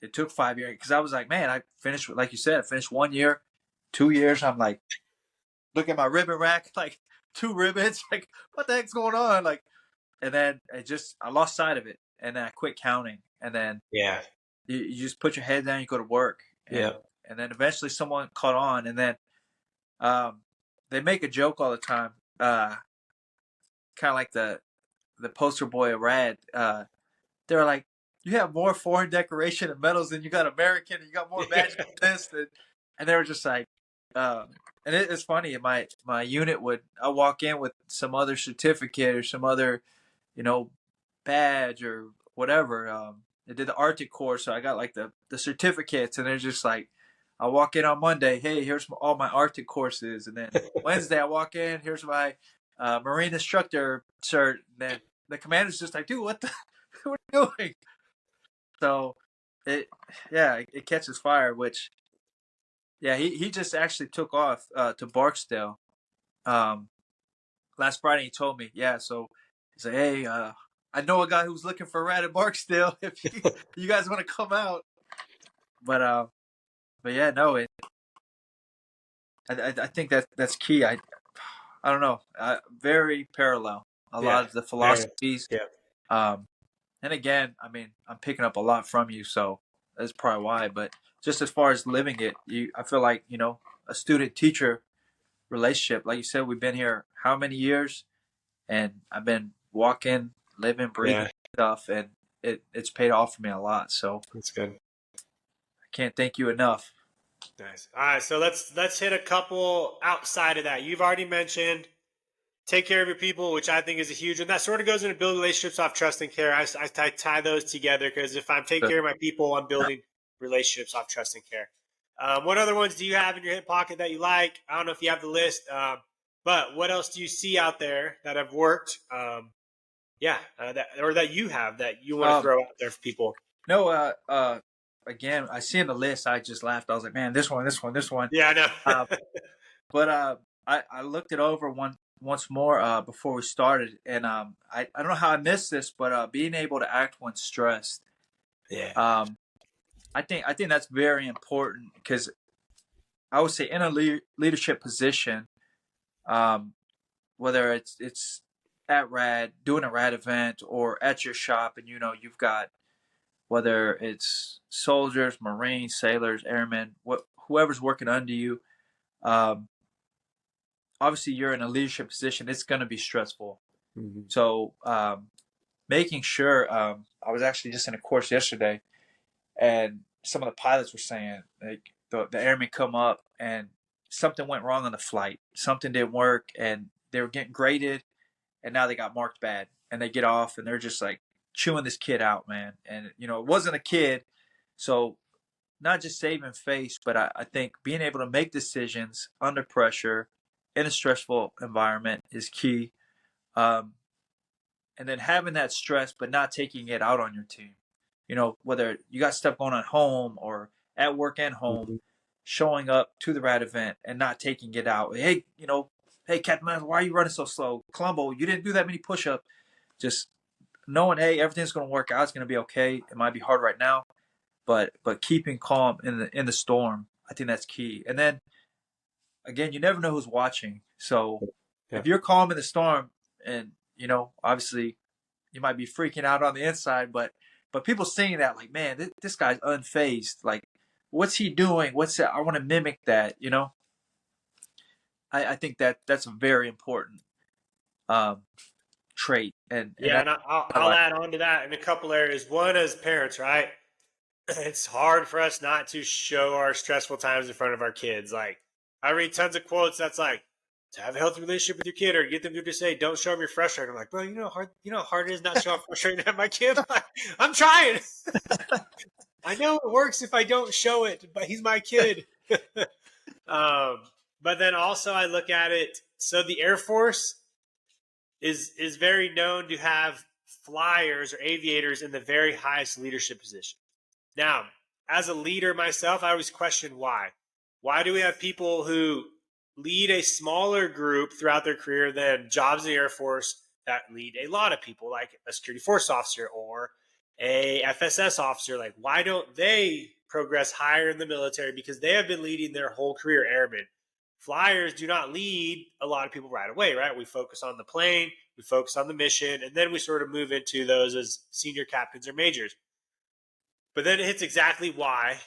it took 5 years because I was like, man, I finished, like you said, I finished 1 year, 2 years. I'm like, look at my ribbon rack, like 2 ribbons, like what the heck's going on, like, and then I lost sight of it, and then I quit counting, and then yeah, you just put your head down, you go to work, and then eventually someone caught on, and then they make a joke all the time, kind of like the poster boy of Rad. They're like, you have more foreign decoration and medals than you got American, and you got more badges than this, and they were just like, and it's funny. My unit I walk in with some other certificate or some other, badge or whatever. I did the Arctic course, so I got like the certificates, and they're just like, I walk in on Monday, hey, here's all my Arctic courses, and then Wednesday I walk in, here's my Marine instructor cert, and then the commander's just like, dude, what are you doing? So it catches fire, which he just actually took off to Barksdale last Friday. He told me, so he's like, hey, I know a guy who's looking for a rat at Barksdale if you guys want to come out. But yeah, no, I think that's key. I don't know, very parallel a lot of the philosophies. And again, I mean, I'm picking up a lot from you, so that's probably why. But just as far as living it, I feel like, a student-teacher relationship. Like you said, we've been here how many years? And I've been walking, living, breathing stuff, and it's paid off for me a lot. So that's good. I can't thank you enough. Nice. All right, so let's hit a couple outside of that. You've already mentioned take care of your people, which I think is a huge one. That sort of goes into building relationships off trust and care. I tie those together because if I'm taking care of my people, I'm building relationships off trust and care. What other ones do you have in your hip pocket that you like? I don't know if you have the list, but what else do you see out there that have worked? That you have that you want to throw out there for people? No, again, I see in the list, I just laughed. I was like, man, this one. Yeah, I know. But I looked it over once more before we started, and I don't know how I missed this, but being able to act when stressed. Yeah. I think that's very important because I would say in a leadership position, whether it's at Rad, doing a Rad event, or at your shop, and you've got whether it's soldiers, Marines, sailors, airmen, whoever's working under you. Um, Obviously, you're in a leadership position. It's going to be stressful. Mm-hmm. So making sure, I was actually just in a course yesterday, and some of the pilots were saying like the airmen come up and something went wrong on the flight, something didn't work, and they were getting graded, and now they got marked bad, and they get off, and they're just like chewing this kid out, man. And it wasn't a kid, so not just saving face, but I think being able to make decisions under pressure in a stressful environment is key. Um, and then having that stress, but not taking it out on your team. Whether you got stuff going on at home or at work and home, Mm-hmm. showing up to the right event and not taking it out. Hey, hey, Captain, why are you running so slow? Columbo, you didn't do that many push-ups. Just knowing, hey, everything's going to work out. It's going to be okay. It might be hard right now, but keeping calm in the storm, I think that's key. And then again, you never know who's watching. So Yeah. if you're calm in the storm, and obviously you might be freaking out on the inside, but people seeing that, like, man, this guy's unfazed. Like, what's he doing? What's that? I want to mimic that. I think that's a very important um, trait, and Yeah, that and I I'll like. add on to that in a couple areas. One, as parents, right? It's hard for us not to show our stressful times in front of our kids. Like, I read tons of quotes that's like, to have a healthy relationship with your kid, or get them to just say, "Don't show them you're frustrated." I'm like, bro, how hard it is not to show I'm frustrated at my kid. Like, I'm trying. I know it works if I don't show it, but he's my kid. um, but then also I look at it. So the Air Force is very known to have flyers or aviators in the very highest leadership position. Now, as a leader myself, I always question why. Why do we have people who lead a smaller group throughout their career than jobs in the Air Force that lead a lot of people, like a security force officer or a FSS officer? Like, why don't they progress higher in the military? Because they have been leading their whole career. Airmen, flyers do not lead a lot of people right away, right? We focus on the plane, we focus on the mission, and then we sort of move into those as senior captains or majors. But then it hits exactly why,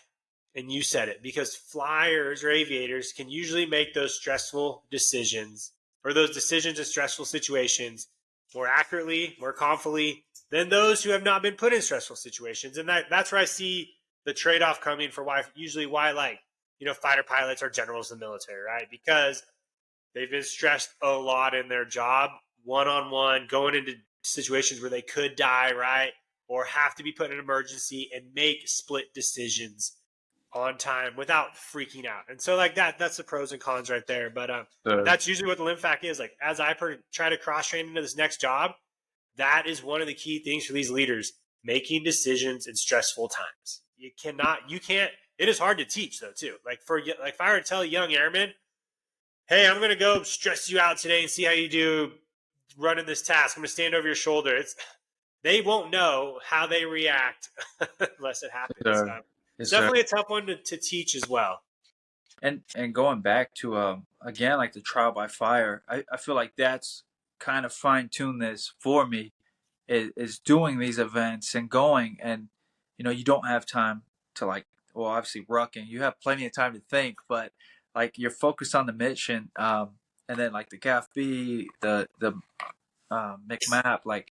and you said it, because flyers or aviators can usually make those stressful decisions, or those decisions in stressful situations, more accurately, more confidently than those who have not been put in stressful situations. And that's where I see the trade-off coming for why fighter pilots or generals in the military, right? Because they've been stressed a lot in their job, one-on-one, going into situations where they could die, right? Or have to be put in an emergency and make split decisions on time without freaking out. And so like that's the pros and cons right there. But that's usually what the limb fact is. Like, as I try to cross train into this next job, that is one of the key things for these leaders: making decisions in stressful times. You can't. It is hard to teach though too. Like if I were to tell a young airman, "Hey, I'm going to go stress you out today and see how you do running this task. I'm going to stand over your shoulder." They won't know how they react unless it happens. It's It's definitely a tough one to teach as well. and going back to again, like the trial by fire, I feel like that's kind of fine tune this for me, is doing these events and going, and you don't have time to, like, well, obviously rucking, you have plenty of time to think, but like you're focused on the mission, and then like the GAF-B, the McMap, like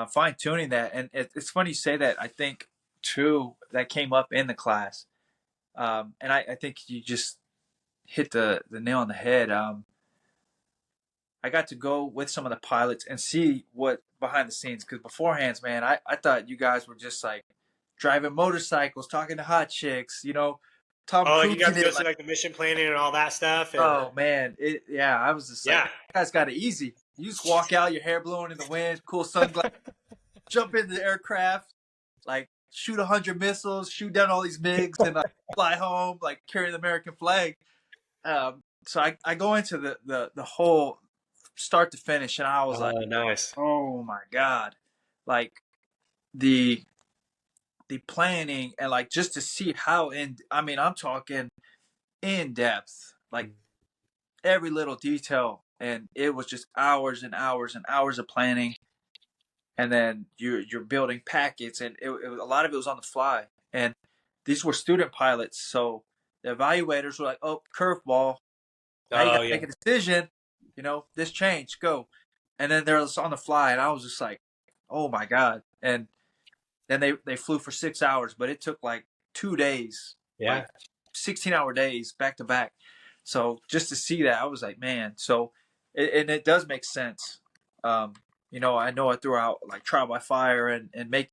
fine tuning that. And it's funny you say that. I think too that came up in the class, and I think you just hit the nail on the head. I got to go with some of the pilots and see what behind the scenes, because beforehand, man, I thought you guys were just like driving motorcycles, talking to hot chicks, Tom Oh, like you got Cruising to go it. see Like, like the mission planning and all that stuff, and oh man, yeah, I was just like, yeah, man, you guys got it easy. You just walk out, your hair blowing in the wind, cool sunglasses, jump into the aircraft, like shoot 100 missiles, shoot down all these MiGs, and like fly home, like carry the American flag. So I go into the whole start to finish, and I was like, nice. oh my god, like the planning, and like just to see how I'm talking in depth, like every little detail, and it was just hours and hours and hours of planning. and then you're building packets, and a lot of it was on the fly. And these were student pilots, so the evaluators were like, "Oh, curveball! Now you got Oh to yeah. make a decision. This change, go." And then they're just on the fly, and I was just like, "Oh my god!" And then they flew for 6 hours, but it took like 2 days, Yeah. like 16-hour days back to back. So just to see that, I was like, man. So, and it does make sense. Um, I know I threw out like trial by fire and make,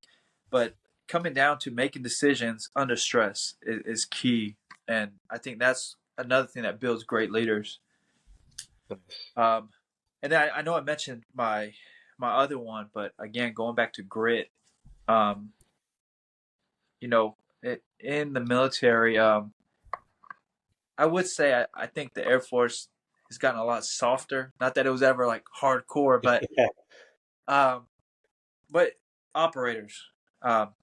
but coming down to making decisions under stress is key, and I think that's another thing that builds great leaders. Um, and then I know I mentioned my other one, but again, going back to grit, um, in the military, I would say I think the Air Force has gotten a lot softer. Not that it was ever like hardcore, Yeah. um, but operators, um,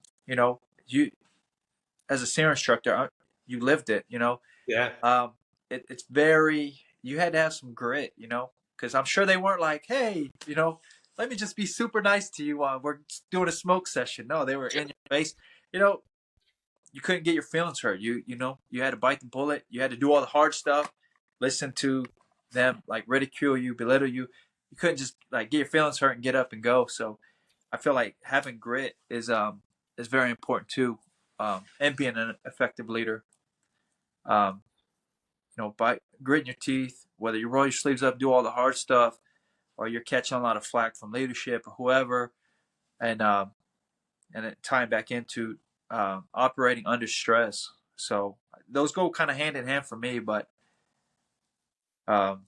you as a SEER instructor, you lived it. Yeah. Um, it's very you had to have some grit, because I'm sure they weren't like, hey, let me just be super nice to you while we're doing a smoke session. No, they were in your face. You know, you couldn't get your feelings hurt. You had to bite the bullet. You had to do all the hard stuff. Listen to them like ridicule you, belittle you. You couldn't just like get your feelings hurt and get up and go. So I feel like having grit is very important too, and being an effective leader. Um, by gritting your teeth, whether you roll your sleeves up, do all the hard stuff, or you're catching a lot of flack from leadership or whoever, and then tying back into operating under stress. So those go kind of hand in hand for me, but um,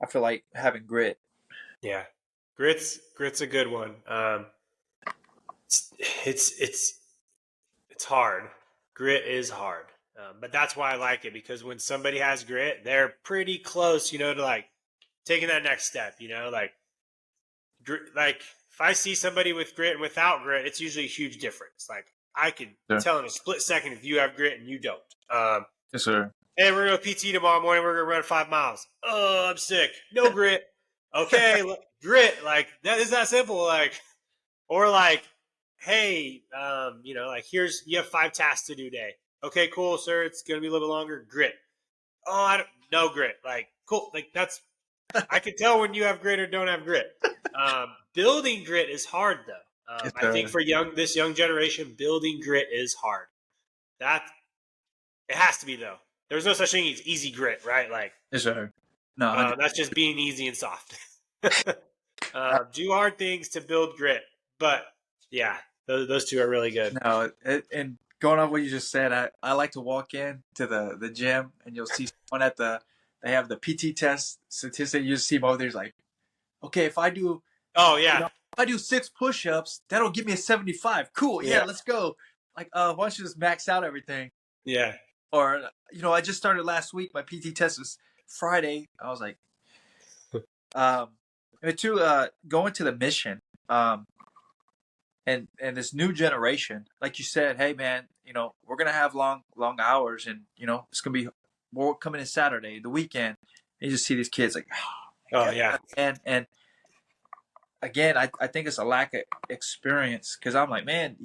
I feel like having grit. Yeah. Grit's a good one. It's it's hard. Grit is hard. But that's why I like it, because when somebody has grit, they're pretty close, to like taking that next step, like if I see somebody with grit and without grit, it's usually a huge difference. Like I can Sure. tell in a split second if you have grit and you don't. Yes, sir. Hey, we're going to PT tomorrow morning. We're going to run 5 miles. Oh, I'm sick. No grit. Okay, grit. Like that is that simple. Like, or like, hey, like you have 5 tasks to do today. Okay, cool, sir. It's going to be a little bit longer. Grit. Oh, no grit. Like, cool. Like that's I can tell when you have grit or don't have grit. Building grit is hard though. Yes, I think sir. for this young generation, building grit is hard. That it has to be though. There's no such thing as easy grit, right? Like Yes, sir. No, 100. that's just being easy and soft. Do hard things to build grit, but yeah, those two are really good. No, and going off what you just said, I like to walk in to the gym and you'll see someone they have the PT test statistic. You just see them over there's like, okay, if I do Oh yeah, if I do 6 push-ups, that'll give me a 75. Cool, yeah, yeah, let's go. Like, why don't you just max out everything? yeah. Or I just started last week. My PT test was Friday. I was like, and two, going to the mission, and this new generation, like you said, hey man, we're gonna have long hours, and it's gonna be more coming in Saturday, the weekend. And you just see these kids like, oh my Oh god, yeah, and again, I think it's a lack of experience because I'm like, man,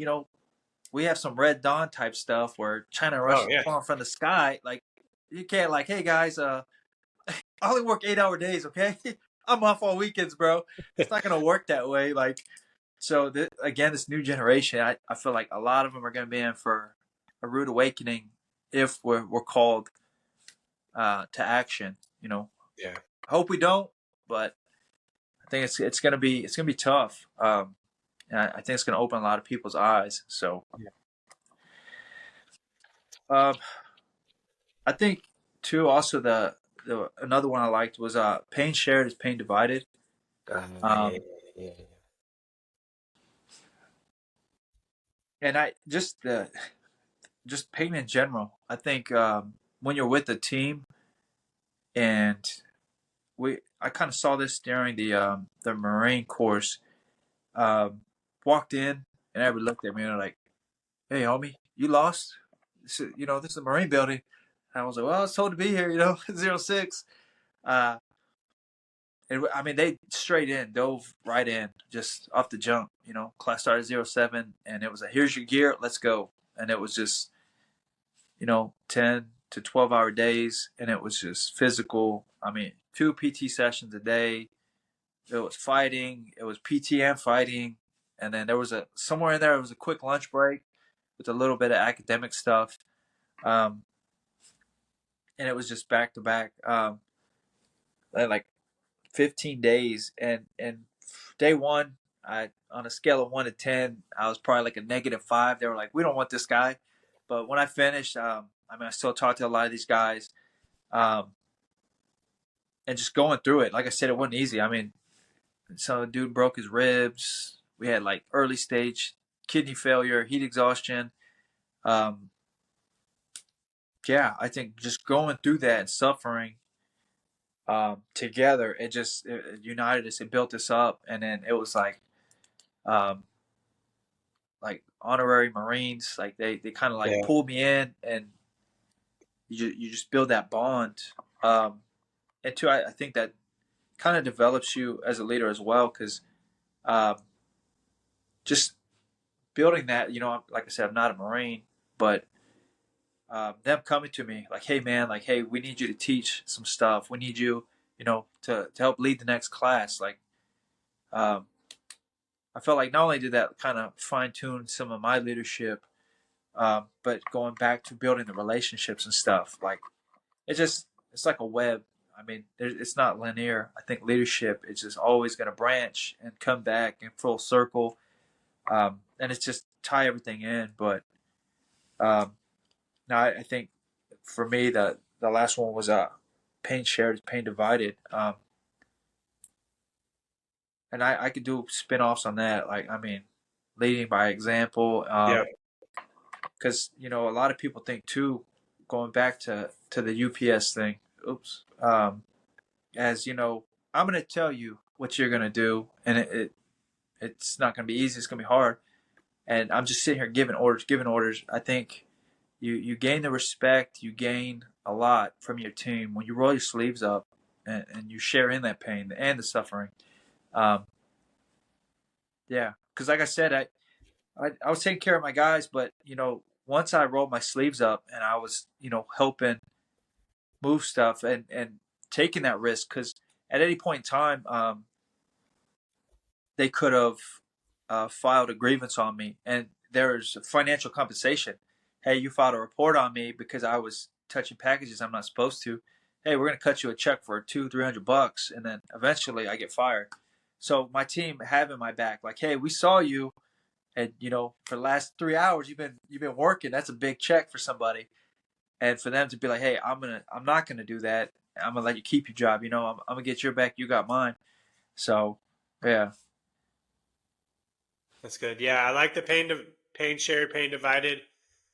we have some Red Dawn type stuff where China oh rushes yeah, on from the sky. Like, you can't like, hey guys, I only work 8-hour days, okay? I'm off all weekends, bro. It's not gonna work that way. Like, so again, this new generation, I feel like a lot of them are gonna be in for a rude awakening if we're called to action. yeah. I hope we don't, but I think it's gonna be tough. And I think it's gonna open a lot of people's eyes. So, um, I think too. Also, the another one I liked was pain shared is pain divided. Yeah, Um, yeah, and I just pain in general. I think when you're with a team, and I kind of saw this during the Marine course. Um, Walked in and everybody looked at me and they're like, "Hey, homie, you lost? This is a Marine building." And I was like, "Well, I was told to be here, 06." Uh, I mean, they straight in, dove right in, just off the jump. You know, class started 07, and it was here's your gear, let's go. And it was just, 10 to 12-hour days, and it was just physical. I mean, 2 PT sessions a day. It was fighting, it was PT and fighting, and then there was somewhere in there, it was a quick lunch break with a little bit of academic stuff. Um, and it was just back to back, like 15 days. And day one, I on a scale of 1 to 10, I was probably like a -5. They were like, we don't want this guy. But when I finished, I mean, I still talked to a lot of these guys, um, and just going through it. Like I said, it wasn't easy. I mean, some dude broke his ribs. We had like early stage kidney failure, heat exhaustion. Um, yeah, I think just going through that and suffering, together, it united us. It built us up, and then it was um, like honorary Marines. Like they kind of like Yeah. pulled me in, and you just build that bond. And two, I think that kind of develops you as a leader as well, because um, just building that. Like I said, I'm not a Marine, but them coming to me like, hey man, like, hey, we need you to teach some stuff. We need you, to help lead the next class. Like, um, I felt like not only did that kind of fine tune some of my leadership, but going back to building the relationships and stuff, like it's like a web. I mean, it's not linear. I think leadership is just always going to branch and come back in full circle, and it's just tie everything in. But um, now I think for me the last one was pain shared is pain divided, and I could do spin-offs on that. Like, I mean, leading by example. Yeah. Because a lot of people think too, going back to the UPS thing. Oops. As I'm going to tell you what you're going to do, and it's not going to be easy. It's going to be hard, and I'm just sitting here giving orders, giving orders. I think you gain the respect, you gain a lot from your team when you roll your sleeves up and you share in that pain and the suffering. Um, yeah, because like I said, I was taking care of my guys, but once I rolled my sleeves up and I was helping move stuff and taking that risk, because at any point in time, they could have filed a grievance on me, and there's financial compensation. Hey, you filed a report on me because I was touching packages I'm not supposed to. Hey, we're going to cut you a check for $200-300, and then eventually I get fired. So my team having my back, like, hey, we saw you, and for the last 3 hours you've been working. That's a big check for somebody, and for them to be like, hey, I'm not gonna do that. I'm gonna let you keep your job. I'm gonna get your back, you got mine. So yeah. That's good. Yeah, I like the pain shared, pain divided.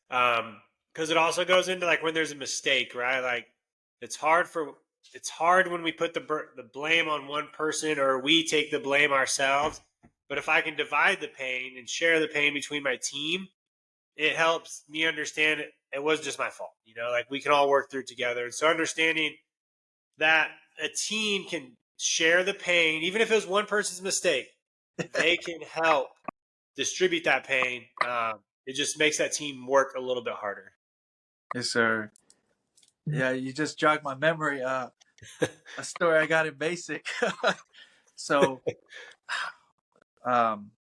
Because it also goes into like when there's a mistake, right? Like it's hard for it's hard when we put the blame on one person or we take the blame ourselves. But if I can divide the pain and share the pain between my team, it helps me understand it was just my fault. Like we can all work through it together. And so understanding that a team can share the pain, even if it was one person's mistake, they can help distribute that pain. It just makes that team work a little bit harder. Yes, sir. Yeah, you just jogged my memory. A story I got in basic. So um,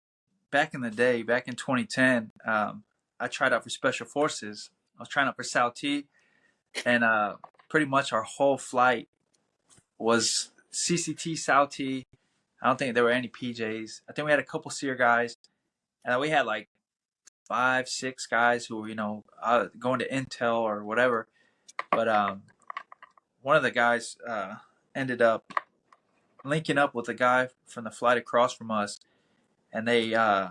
back in the day, back in 2010, I tried out for special forces. I was trying out for SAL-T, and pretty much our whole flight was CCT, SAL-T. I don't think there were any PJs. I think we had a couple SEER guys, and we had like 5, 6 guys who were, going to Intel or whatever. But one of the guys ended up linking up with a guy from the flight across from us, and they, I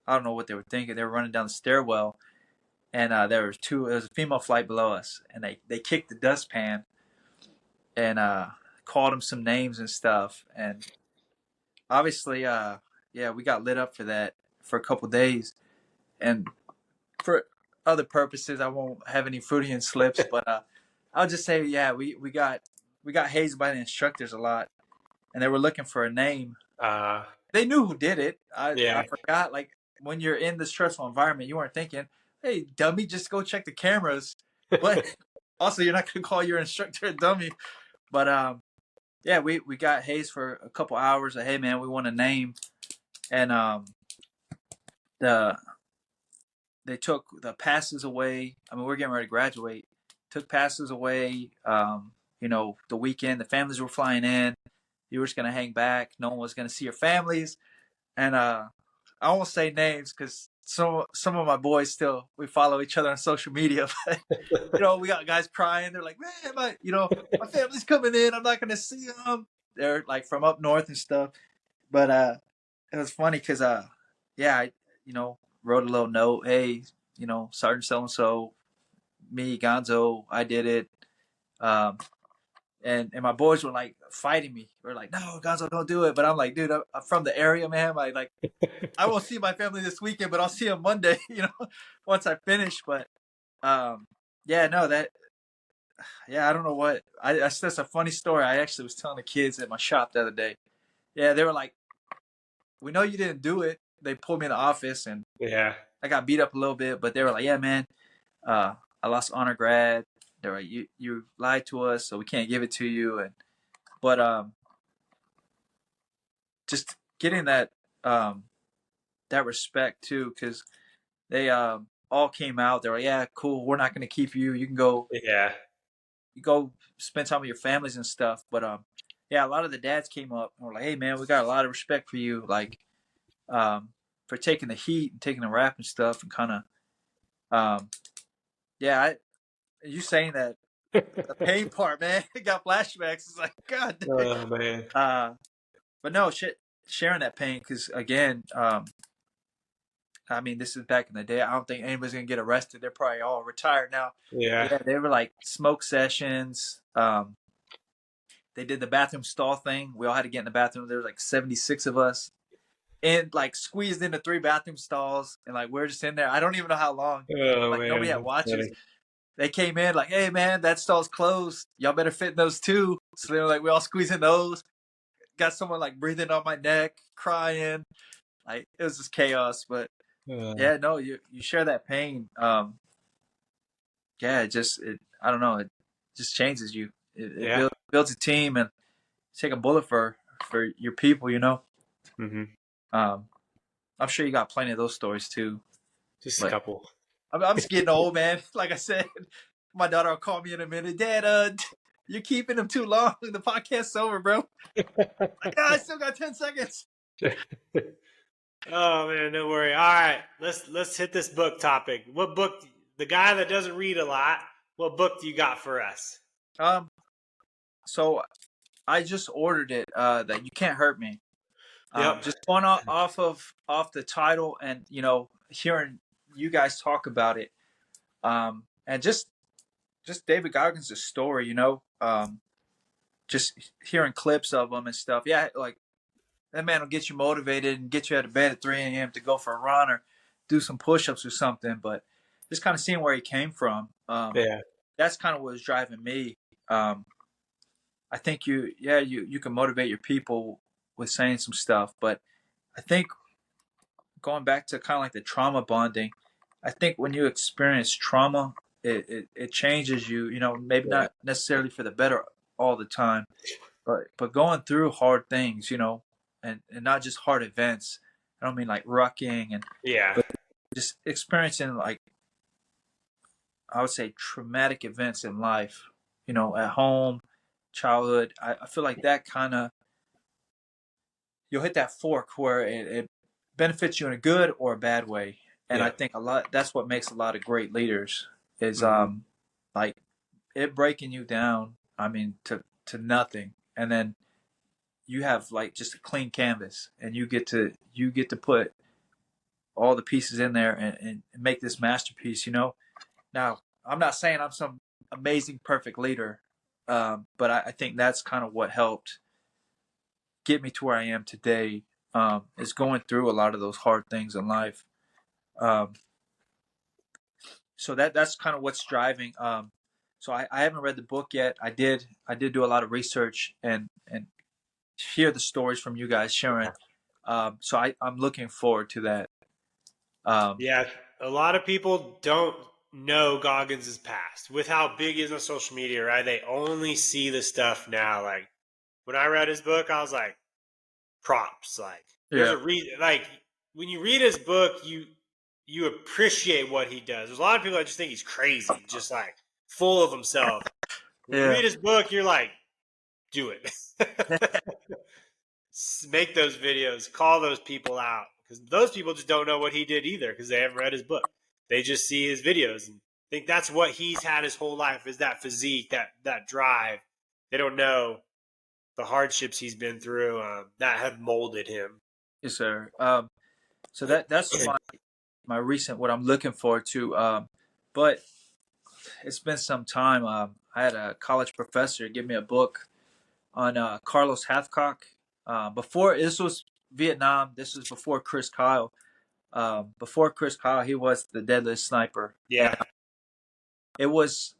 don't know what they were thinking. They were running down the stairwell, and there was a female flight below us, and they kicked the dustpan and called them some names and stuff. And obviously, yeah, we got lit up for that for a couple days. And for other purposes, I won't have any Freudian slips, but I'll just say, yeah, we got hazed by the instructors a lot. and they were looking for a name. Uh, They knew who did it. I yeah. forgot. Like when you're in the stressful environment, you weren't thinking, "Hey, dummy, just go check the cameras." But also, you're not going to call your instructor a dummy. But yeah, we got Hayes for a couple hours. Like, hey man, we want a name, and the they took the passes away. I mean, we're getting ready to graduate. Took passes away. The weekend, the families were flying in. You were just gonna hang back. No one was gonna see your families. And I won't say names because some of my boys still we follow each other on social media. But we got guys crying. They're like, man, my family's coming in. I'm not gonna see them. They're like from up north and stuff. But it was funny because yeah, I wrote a little note. Hey, Sergeant so and so, me Gonzo, I did it. Um, and my boys were like fighting me. They're like, no, Gonzo, don't do it. But I'm like, dude, I'm from the area, man. I won't see my family this weekend, but I'll see them Monday. Once I finish. But yeah, no, I don't know what. That's a funny story. I actually was telling the kids at my shop the other day. Yeah, they were like, we know you didn't do it. They pulled me in the office and Yeah. I got beat up a little bit, but they were like, yeah, man, I lost honor grad. They're like, you lied to us, so we can't give it to you. But just getting that respect too, because they all came out. They're like, yeah, cool. We're not going to keep you. You can Yeah. go spend time with your families and stuff. But yeah, a lot of the dads came up and were like, hey, man, we got a lot of respect for you, like for taking the heat and taking the rap and stuff, and kind of yeah, you saying that the pain part, man, it got flashbacks. It's like, God dang. Oh man. But no, sharing that pain because again, I mean, this is back in the day. I don't think anybody's gonna get arrested. They're probably all retired now. Yeah. Yeah, they were like smoke sessions. They did the bathroom stall thing. We all had to get in the bathroom. There was like 76 of us, and like squeezed into 3 bathroom stalls, and like we're just in there. I don't even know how long. Oh Like nobody man. had That's watches. funny. They came in like, hey man, that stall's closed. Y'all better fit in those too. So they were like, we all squeeze in those. Got someone like breathing on my neck, crying. Like it was just chaos. But Uh, yeah, no, you share that pain. Yeah, I don't know, it just changes you. It yeah. builds a team and take a bullet for your people. Hmm. Um, I'm sure you got plenty of those stories too. Just a But couple. I'm just getting old, man. Like I said, my daughter will call me in a minute. Dad, you're keeping him too long. The podcast's over, bro. Like, I still got 10 seconds. Oh man, don't worry. All right, let's hit this book topic. What book? The guy that doesn't read a lot. What book do you got for us? Um, so I just ordered it. That You Can't Hurt Me. Yep. Just going off the title and hearing you guys talk about it. And just David Goggins' story. Just hearing clips of him and stuff. Yeah, like that man will get you motivated and get you out of bed at 3 a.m. to go for a run or do some push-ups or something. But just kind of seeing where he came from. Yeah. That's kind of what was driving me. Um, I think you can motivate your people with saying some stuff, but I think going back to kind of like the trauma bonding, I think when you experience trauma, it changes you. Maybe Yeah. not necessarily for the better all the time, but going through hard things, and not just hard events. I don't mean like rucking Yeah. but just experiencing like I would say traumatic events in life, at home, childhood. I feel like that kind of you'll hit that fork where it benefits you in a good or a bad way. And I Yeah. think a lot that's what makes a lot of great leaders is Hmm. like it breaking you down. I mean to nothing, and then you have like just a clean canvas, and you get to put all the pieces in there and make this masterpiece. Now I'm not saying I'm some amazing perfect leader, but I think that's kind of what helped get me to where I am today. Is going through a lot of those hard things in life. Um, so that's kind of what's driving. So I haven't read the book yet. I did do a lot of research and hear the stories from you guys sharing. So I'm looking forward to that. Um, Yeah, a lot of people don't know Goggins' past with how big he is on social media, right? They only see the stuff now. Like when I read his book, I was like, props. Like there's yeah, a reason. Like when you read his book, you appreciate what he does. There's a lot of people that just think he's crazy, just like full of himself. When you yeah, read his book, you're like, do it. Make those videos, call those people out because those people just don't know what he did either because they haven't read his book. They just see his videos and think that's what he's had his whole life is that physique, that drive. They don't know the hardships he's been through that have molded him. yes, sir. So that's my recent what I'm looking forward to. But it's been some time. I had a college professor give me a book on Carlos Hathcock. Before this was Vietnam. This was before Chris Kyle. Before Chris Kyle, he was the deadliest sniper, and Yeah. it was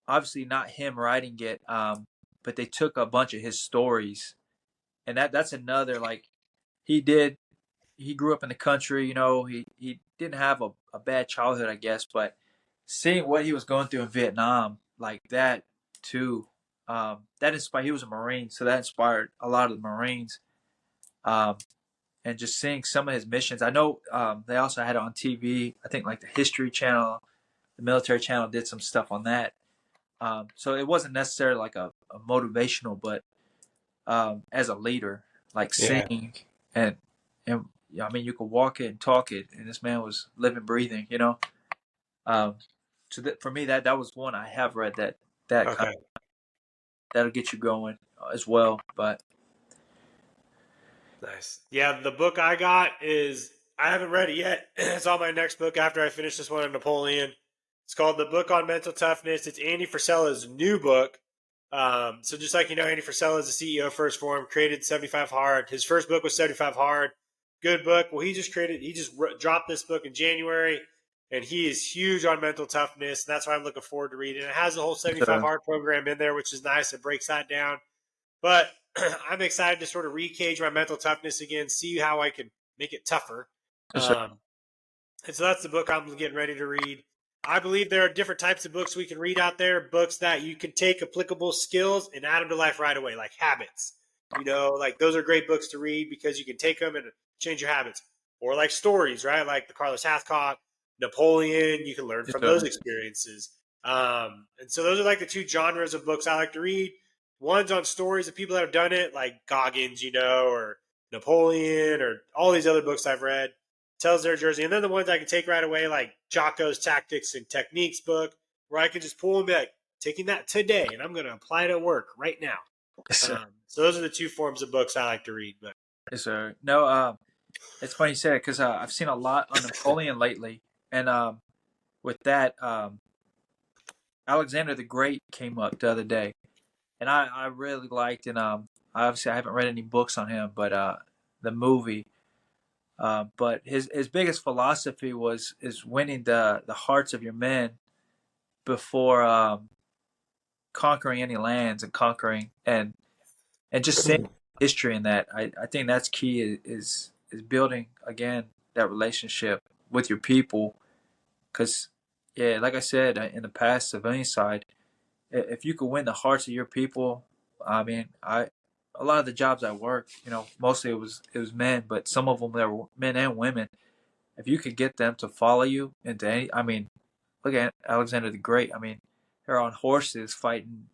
obviously not him writing it. But they took a bunch of his stories, and that's another like he did. He grew up in the country. He didn't have a bad childhood, I guess, but seeing what he was going through in Vietnam, like that too, that inspired. He was a Marine, so that inspired a lot of the Marines. Um, and just seeing some of his missions. I know they also had it on TV. I think like the History Channel, the Military Channel did some stuff on that. So it wasn't necessarily like a motivational, but as a leader, like Yeah. seeing and and I mean you could walk it and talk it, and this man was living, breathing. Um, so that for me that was one I have read that kind Okay. that'll get you going as well. But Nice. Yeah, the book I got is I haven't read it yet. It's on my next book after I finish this one on Napoleon. It's called The Book on Mental Toughness. It's Andy Frisella's new book. So just like Andy Frisella is the CEO of First Form, created 75 Hard. His first book was 75 Hard. Good book. Well, he just dropped this book in January, and he is huge on mental toughness. And that's why I'm looking forward to reading it. It has the whole 75 uh, Hard program in there, which is nice. It breaks that down. But I'm excited to sort of recage my mental toughness again, see how I can make it tougher. so, And so that's the book I'm getting ready to read. I believe there are different types of books we can read out there, books that you can take applicable skills and add them to life right away, like habits. Like those are great books to read because you can take them and change your habits. Or like stories, right? Like the Carlos Hathcock, Napoleon, you can learn from those experiences. And so those are like the two genres of books I like to read. One's on stories of people that have done it, like Goggins, or Napoleon, or all these other books I've read tells their jersey. And then the ones I can take right away, like Jocko's Tactics and Techniques book, where I can just pull them back, taking that today, and I'm going to apply it at work right now. So those are the two forms of books I like to read. But yes, sir. No, it's funny you said it because I've seen a lot on Napoleon lately, and with that, Alexander the Great came up the other day, and I really liked, and obviously I haven't read any books on him, but the movie. But his biggest philosophy is winning the hearts of your men before conquering any lands and conquering and just seeing history in that. I think that's key is building again that relationship with your people because yeah, like I said in the past civilian side, if you could win the hearts of your people, I mean I. A lot of the jobs I worked, mostly it was men, but some of them there were men and women. If you could get them to follow you into any, I mean, look at Alexander the Great. I mean, they're on horses fighting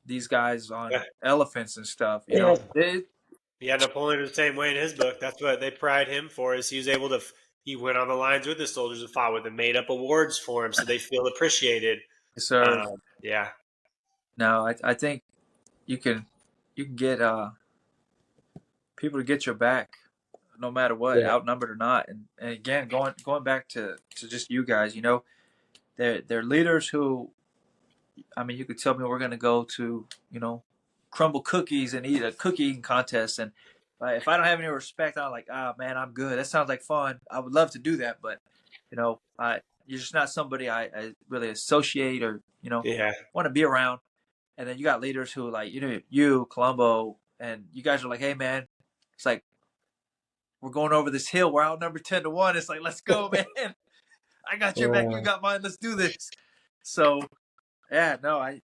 these guys on yeah, elephants and stuff. yeah, Napoleon was the same way in his book. That's what they pride him for is he was able to. He went on the lines with the soldiers and fought with them, made up awards for him, so they feel appreciated. sir. Yeah, No, I think you can you can get people to get your back no matter what, yeah, outnumbered or not. And again, going back to just you guys, they're leaders who, I mean, you could tell me we're going to go to, crumble cookies and eat a cookie eating contest. And if I don't have any respect, I'm like, ah, man, I'm good. That sounds like fun. I would love to do that. But, you're just not somebody I really associate or, yeah, want to be around. And then you got leaders who like, you, Colombo, and you guys are like, hey man, it's like we're going over this hill. We're outnumbered 10-1. It's like, let's go, man. I got your back. You got mine. Let's do this. So yeah, no, I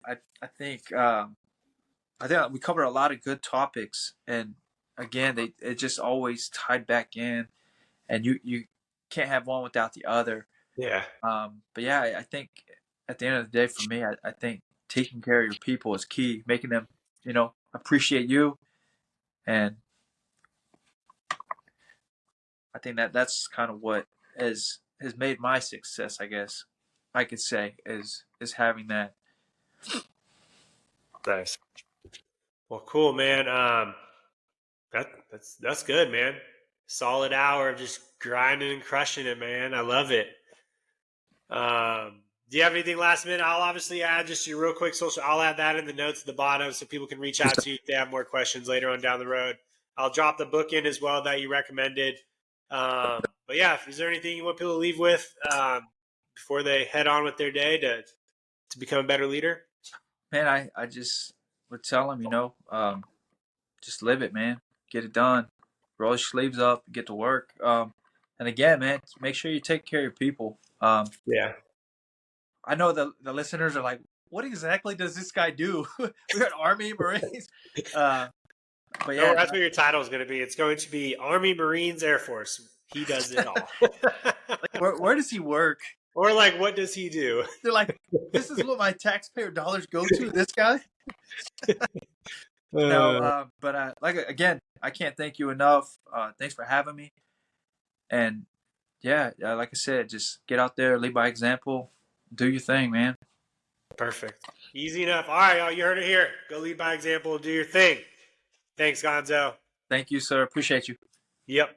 think we covered a lot of good topics, and again, it just always tied back in, and you can't have one without the other. Yeah. But yeah, I think at the end of the day, for me, I think taking care of your people is key, making them, appreciate you, and I think that's kind of what has made my success, I guess I could say, is having that. Nice. Well, cool, man. That's good, man. Solid hour of just grinding and crushing it, man. I love it. Do you have anything last minute? I'll obviously add just your real quick social. I'll add that in the notes at the bottom so people can reach out to you if they have more questions later on down the road. I'll drop the book in as well that you recommended. But yeah, is there anything you want people to leave with before they head on with their day to become a better leader? Man, I just would tell them, just live it, man. Get it done. Roll your sleeves up, get to work. And again, man, make sure you take care of your people. Yeah. I know the listeners are like, what exactly does this guy do? We're an Army, Marines. But yeah, that's what your title is going to be. It's going to be Army, Marines, Air Force. He does it all. where does he work? Or like, what does he do? They're like, this is what my taxpayer dollars go to. This guy. No, but again, I can't thank you enough. Thanks for having me. And yeah, like I said, just get out there, lead by example, do your thing, man. Perfect. Easy enough. All right, y'all, you heard it here. Go lead by example, do your thing. Thanks, Gonzo. Thank you, sir. Appreciate you. Yep.